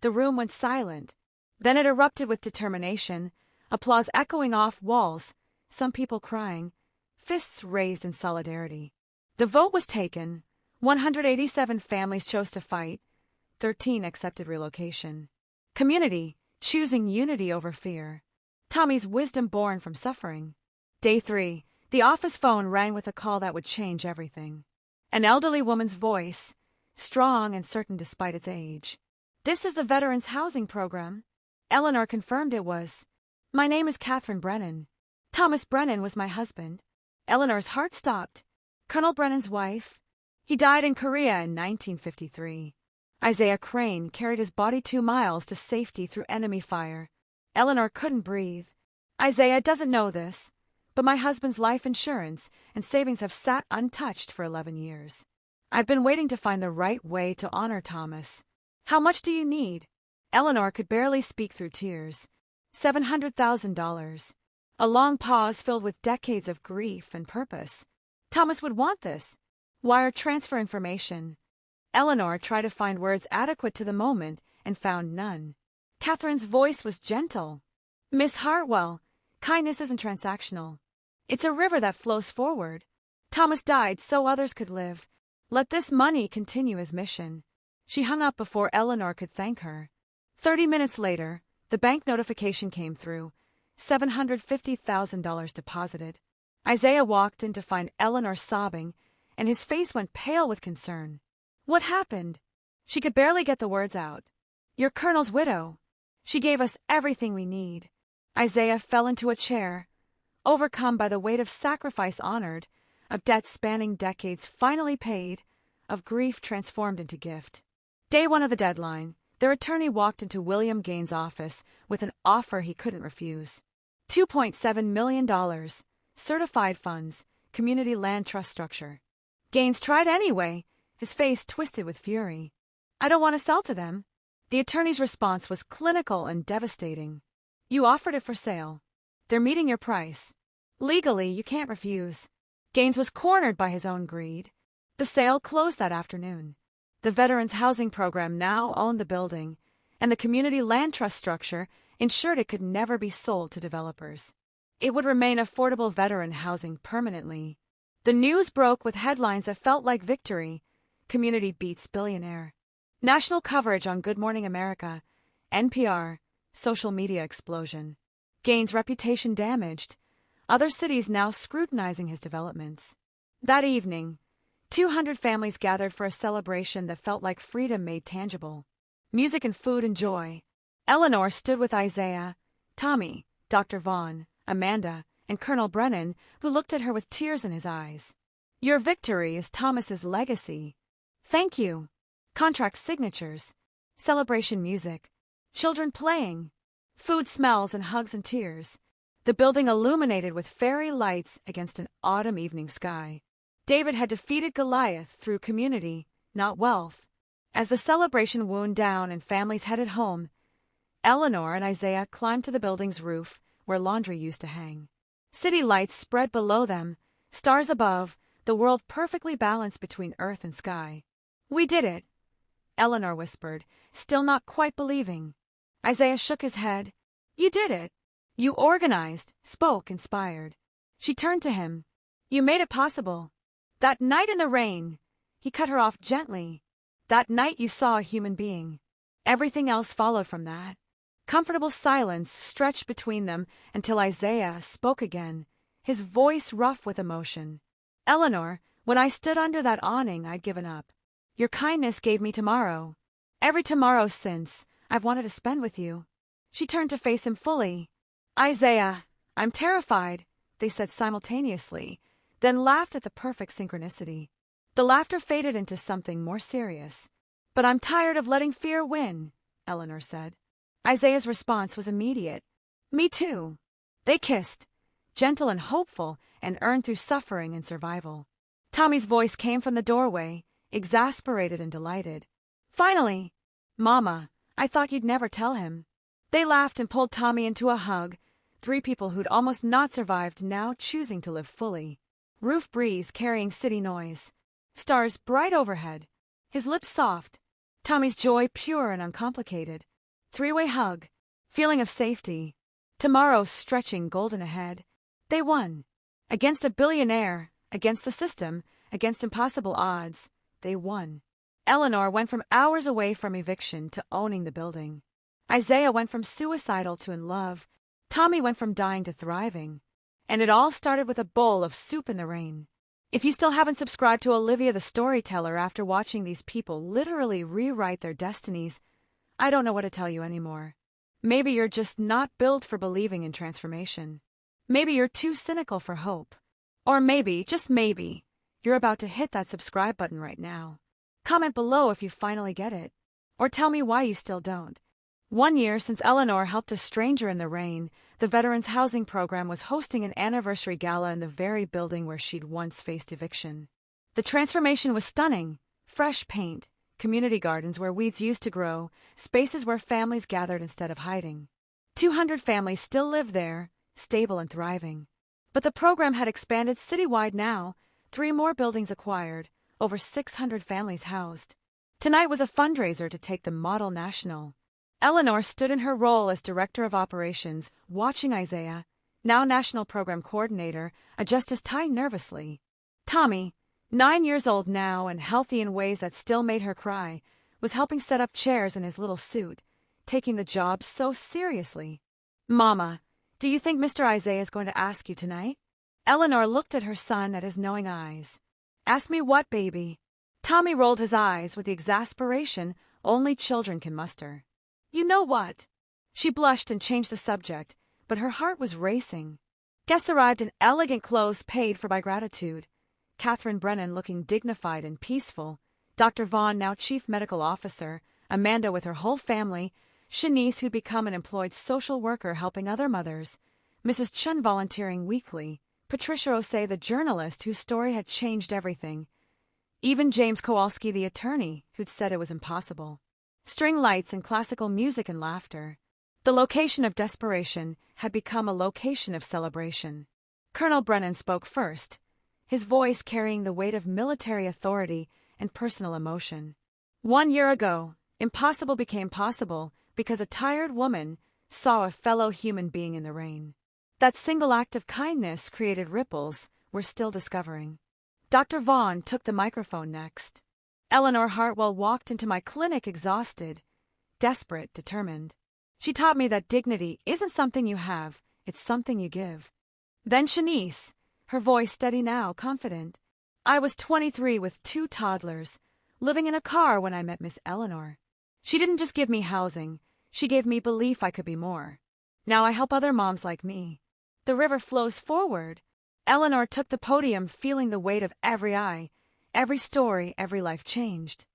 The room went silent. Then it erupted with determination, applause echoing off walls, some people crying, fists raised in solidarity. The vote was taken. 187 families chose to fight. 13 accepted relocation. Community, choosing unity over fear. Tommy's wisdom born from suffering. Day 3, the office phone rang with a call that would change everything. An elderly woman's voice, strong and certain despite its age. This is the Veterans Housing Program. Eleanor confirmed it was. My name is Catherine Brennan. Thomas Brennan was my husband. Eleanor's heart stopped. Colonel Brennan's wife. He died in Korea in 1953. Isaiah Crane carried his body 2 miles to safety through enemy fire. Eleanor couldn't breathe. Isaiah doesn't know this, but my husband's life insurance and savings have sat untouched for 11 years. I've been waiting to find the right way to honor Thomas. How much do you need? Eleanor could barely speak through tears. $700,000. A long pause filled with decades of grief and purpose. Thomas would want this. Wire transfer information. Eleanor tried to find words adequate to the moment and found none. Catherine's voice was gentle. Miss Hartwell, kindness isn't transactional. It's a river that flows forward. Thomas died so others could live. Let this money continue his mission. She hung up before Eleanor could thank her. 30 minutes later, the bank notification came through. $750,000 deposited. Isaiah walked in to find Eleanor sobbing, and his face went pale with concern. What happened? She could barely get the words out. Your colonel's widow. She gave us everything we need. Isaiah fell into a chair, overcome by the weight of sacrifice honored, of debt spanning decades finally paid, of grief transformed into gift. Day 1 of the deadline, their attorney walked into William Gaines' office with an offer he couldn't refuse. $2.7 million, certified funds, community land trust structure. Gaines tried anyway, his face twisted with fury. I don't want to sell to them. The attorney's response was clinical and devastating. You offered it for sale. They're meeting your price. Legally, you can't refuse. Gaines was cornered by his own greed. The sale closed that afternoon. The Veterans Housing Program now owned the building, and the community land trust structure ensured it could never be sold to developers. It would remain affordable veteran housing permanently. The news broke with headlines that felt like victory. Community beats billionaire. National coverage on Good Morning America, NPR, social media explosion. Gaines' reputation damaged. Other cities now scrutinizing his developments. That evening, 200 families gathered for a celebration that felt like freedom made tangible. Music and food and joy. Eleanor stood with Isaiah, Tommy, Dr. Vaughn, Amanda, and Colonel Brennan, who looked at her with tears in his eyes. Your victory is Thomas's legacy. Thank you. Contract signatures. Celebration music. Children playing. Food smells and hugs and tears. The building illuminated with fairy lights against an autumn evening sky. David had defeated Goliath through community, not wealth. As the celebration wound down and families headed home, Eleanor and Isaiah climbed to the building's roof where laundry used to hang. City lights spread below them, stars above, the world perfectly balanced between earth and sky. We did it, Eleanor whispered, still not quite believing. Isaiah shook his head. You did it. You organized, spoke, inspired. She turned to him. You made it possible. That night in the rain. He cut her off gently. That night you saw a human being. Everything else followed from that. Comfortable silence stretched between them until Isaiah spoke again, his voice rough with emotion. Eleanor, when I stood under that awning, I'd given up. Your kindness gave me tomorrow. Every tomorrow since, I've wanted to spend with you. She turned to face him fully. Isaiah, I'm terrified, they said simultaneously, then laughed at the perfect synchronicity. The laughter faded into something more serious. But I'm tired of letting fear win, Eleanor said. Isaiah's response was immediate. Me too. They kissed, gentle and hopeful, and earned through suffering and survival. Tommy's voice came from the doorway, exasperated and delighted. Finally! Mama, I thought you'd never tell him. They laughed and pulled Tommy into a hug, 3 people who'd almost not survived now choosing to live fully. Roof breeze carrying city noise. Stars bright overhead. His lips soft. Tommy's joy pure and uncomplicated. 3-way hug. Feeling of safety. Tomorrow stretching golden ahead. They won. Against a billionaire, against the system, against impossible odds, they won. Eleanor went from hours away from eviction to owning the building. Isaiah went from suicidal to in love. Tommy went from dying to thriving. And it all started with a bowl of soup in the rain. If you still haven't subscribed to Olivia the Storyteller after watching these people literally rewrite their destinies, I don't know what to tell you anymore. Maybe you're just not built for believing in transformation. Maybe you're too cynical for hope. Or maybe, just maybe, you're about to hit that subscribe button right now. Comment below if you finally get it. Or tell me why you still don't. 1 year since Eleanor helped a stranger in the rain, the Veterans Housing Program was hosting an anniversary gala in the very building where she'd once faced eviction. The transformation was stunning. Fresh paint, community gardens where weeds used to grow, spaces where families gathered instead of hiding. 200 families still live there, stable and thriving. But the program had expanded citywide now, 3 more buildings acquired, over 600 families housed. Tonight was a fundraiser to take the model national. Eleanor stood in her role as Director of Operations, watching Isaiah, now National Program Coordinator, adjust his tie nervously. Tommy, 9 years old now and healthy in ways that still made her cry, was helping set up chairs in his little suit, taking the job so seriously. Mama, do you think Mr. Isaiah is going to ask you tonight? Eleanor looked at her son at his knowing eyes. Ask me what, baby? Tommy rolled his eyes with the exasperation only children can muster. You know what? She blushed and changed the subject, but her heart was racing. Guests arrived in elegant clothes paid for by gratitude. Catherine Brennan looking dignified and peaceful. Dr. Vaughn, now Chief Medical Officer. Amanda with her whole family. Shanice, who'd become an employed social worker helping other mothers. Mrs. Chun volunteering weekly. Patricia Osei, the journalist whose story had changed everything. Even James Kowalski, the attorney, who'd said it was impossible. String lights and classical music and laughter. The location of desperation had become a location of celebration. Colonel Brennan spoke first, his voice carrying the weight of military authority and personal emotion. 1 year ago, impossible became possible because a tired woman saw a fellow human being in the rain. That single act of kindness created ripples we're still discovering. Dr. Vaughn took the microphone next. Eleanor Hartwell walked into my clinic exhausted, desperate, determined. She taught me that dignity isn't something you have, it's something you give. Then Shanice, her voice steady now, confident. I was 23 with 2 toddlers, living in a car when I met Miss Eleanor. She didn't just give me housing, she gave me belief I could be more. Now I help other moms like me. The river flows forward. Eleanor took the podium, feeling the weight of every eye, every story, every life changed.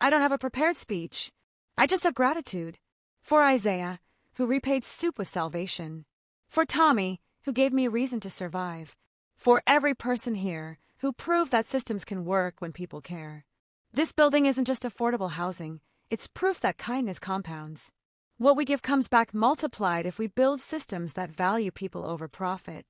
I don't have a prepared speech. I just have gratitude. For Isaiah, who repaid soup with salvation. For Tommy, who gave me a reason to survive. For every person here who proved that systems can work when people care. This building isn't just affordable housing, it's proof that kindness compounds. What we give comes back multiplied if we build systems that value people over profit.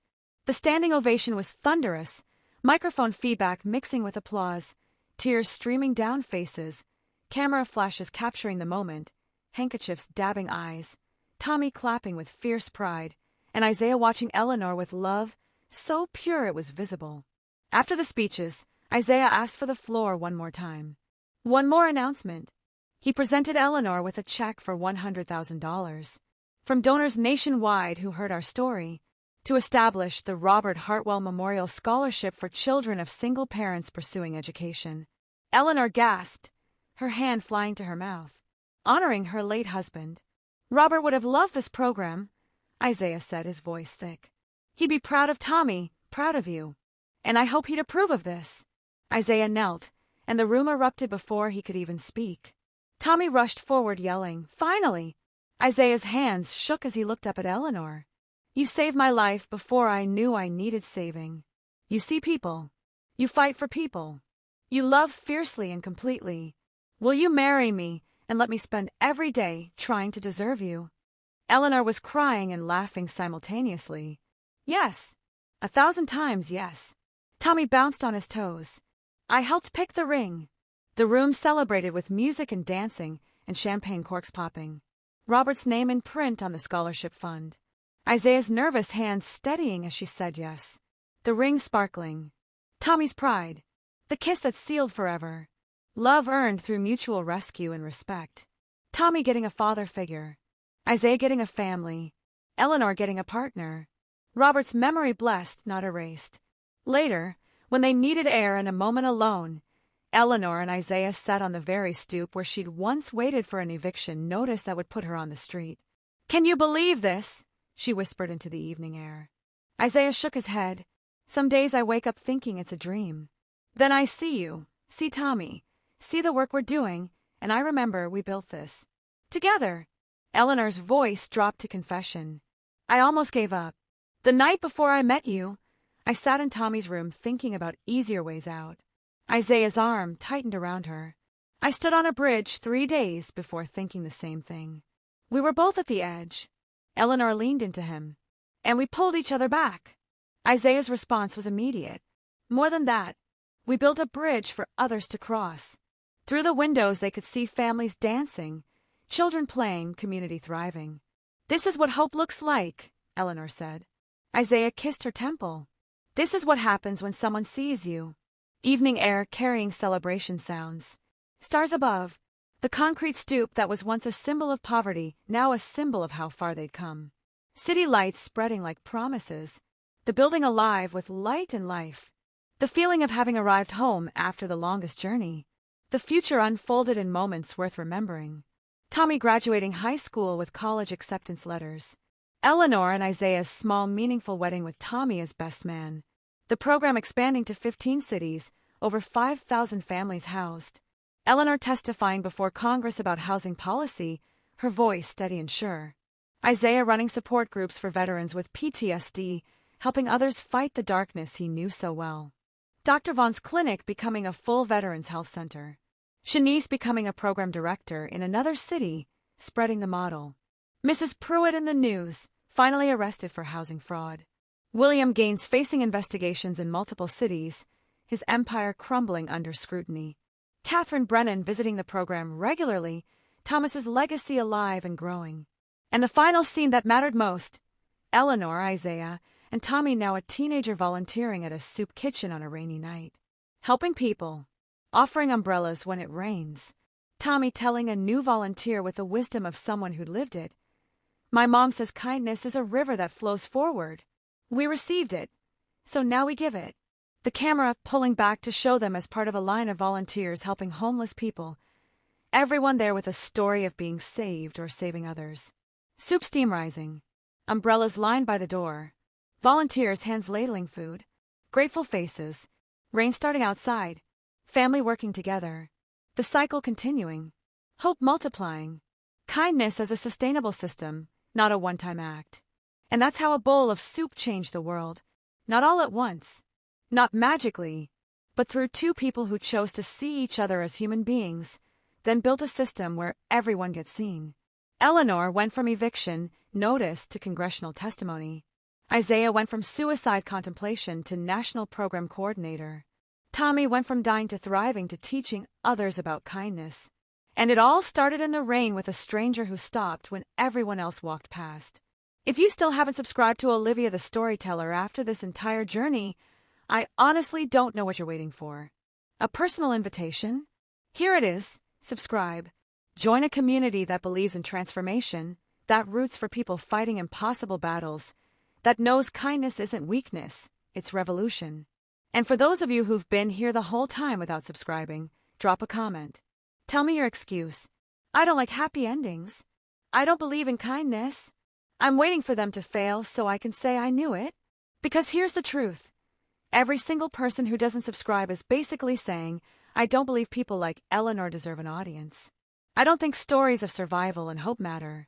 The standing ovation was thunderous, microphone feedback mixing with applause, tears streaming down faces, camera flashes capturing the moment, handkerchiefs dabbing eyes, Tommy clapping with fierce pride, and Isaiah watching Eleanor with love so pure it was visible. After the speeches, Isaiah asked for the floor one more time. One more announcement. He presented Eleanor with a check for $100,000 from donors nationwide who heard our story to establish the Robert Hartwell Memorial Scholarship for children of single parents pursuing education. Eleanor gasped, her hand flying to her mouth, honoring her late husband. Robert would have loved this program, Isaiah said, his voice thick. He'd be proud of Tommy, proud of you. And I hope he'd approve of this. Isaiah knelt, and the room erupted before he could even speak. Tommy rushed forward, yelling, "Finally!" Isaiah's hands shook as he looked up at Eleanor. You saved my life before I knew I needed saving. You see people. You fight for people. You love fiercely and completely. Will you marry me and let me spend every day trying to deserve you? Eleanor was crying and laughing simultaneously. Yes. 1,000 times yes. Tommy bounced on his toes. I helped pick the ring. The room celebrated with music and dancing and champagne corks popping. Robert's name in print on the scholarship fund. Isaiah's nervous hands steadying as she said yes. The ring sparkling. Tommy's pride. The kiss that sealed forever. Love earned through mutual rescue and respect. Tommy getting a father figure. Isaiah getting a family. Eleanor getting a partner. Robert's memory blessed, not erased. Later, when they needed air and a moment alone, Eleanor and Isaiah sat on the very stoop where she'd once waited for an eviction notice that would put her on the street. Can you believe this? She whispered into the evening air. Isaiah shook his head. Some days I wake up thinking it's a dream. Then I see you, see Tommy, see the work we're doing, and I remember we built this. Together. Eleanor's voice dropped to confession. I almost gave up. The night before I met you, I sat in Tommy's room thinking about easier ways out. Isaiah's arm tightened around her. I stood on a bridge 3 days before thinking the same thing. We were both at the edge. Eleanor leaned into him, and we pulled each other back. Isaiah's response was immediate. More than that, we built a bridge for others to cross. Through the windows they could see families dancing, children playing, community thriving. This is what hope looks like, Eleanor said. Isaiah kissed her temple. This is what happens when someone sees you. Evening air carrying celebration sounds. Stars above. The concrete stoop that was once a symbol of poverty, now a symbol of how far they'd come. City lights spreading like promises. The building alive with light and life. The feeling of having arrived home after the longest journey. The future unfolded in moments worth remembering. Tommy graduating high school with college acceptance letters. Eleanor and Isaiah's small, meaningful wedding with Tommy as best man. The program expanding to 15 cities, over 5,000 families housed. Eleanor testifying before Congress about housing policy, her voice steady and sure. Isaiah running support groups for veterans with PTSD, helping others fight the darkness he knew so well. Dr. Vaughn's clinic becoming a full veterans health center. Shanice becoming a program director in another city, spreading the model. Mrs. Pruitt in the news, finally arrested for housing fraud. William Gaines facing investigations in multiple cities, his empire crumbling under scrutiny. Catherine Brennan visiting the program regularly, Thomas's legacy alive and growing. And the final scene that mattered most, Eleanor, Isaiah, and Tommy, now a teenager, volunteering at a soup kitchen on a rainy night. Helping people. Offering umbrellas when it rains. Tommy telling a new volunteer with the wisdom of someone who'd lived it. My mom says kindness is a river that flows forward. We received it, so now we give it. The camera pulling back to show them as part of a line of volunteers helping homeless people. Everyone there with a story of being saved or saving others. Soup steam rising. Umbrellas lined by the door. Volunteers hands ladling food. Grateful faces. Rain starting outside. Family working together. The cycle continuing. Hope multiplying. Kindness as a sustainable system, not a one-time act. And that's how a bowl of soup changed the world. Not all at once. Not magically. But through two people who chose to see each other as human beings, then built a system where everyone gets seen. Eleanor went from eviction, notice, to congressional testimony. Isaiah went from suicide contemplation to national program coordinator. Tommy went from dying to thriving to teaching others about kindness. And it all started in the rain with a stranger who stopped when everyone else walked past. If you still haven't subscribed to Olivia the Storyteller after this entire journey, I honestly don't know what you're waiting for. A personal invitation? Here it is. Subscribe. Join a community that believes in transformation, that roots for people fighting impossible battles, that knows kindness isn't weakness, it's revolution. And for those of you who've been here the whole time without subscribing, drop a comment. Tell me your excuse. I don't like happy endings. I don't believe in kindness. I'm waiting for them to fail so I can say I knew it. Because here's the truth. Every single person who doesn't subscribe is basically saying, I don't believe people like Eleanor deserve an audience. I don't think stories of survival and hope matter.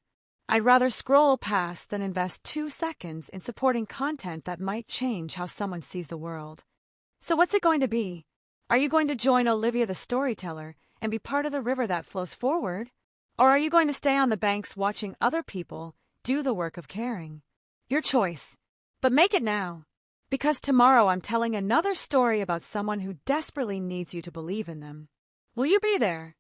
I'd rather scroll past than invest 2 seconds in supporting content that might change how someone sees the world. So what's it going to be? Are you going to join Olivia the Storyteller and be part of the river that flows forward? Or are you going to stay on the banks watching other people do the work of caring? Your choice. But make it now. Because tomorrow I'm telling another story about someone who desperately needs you to believe in them. Will you be there?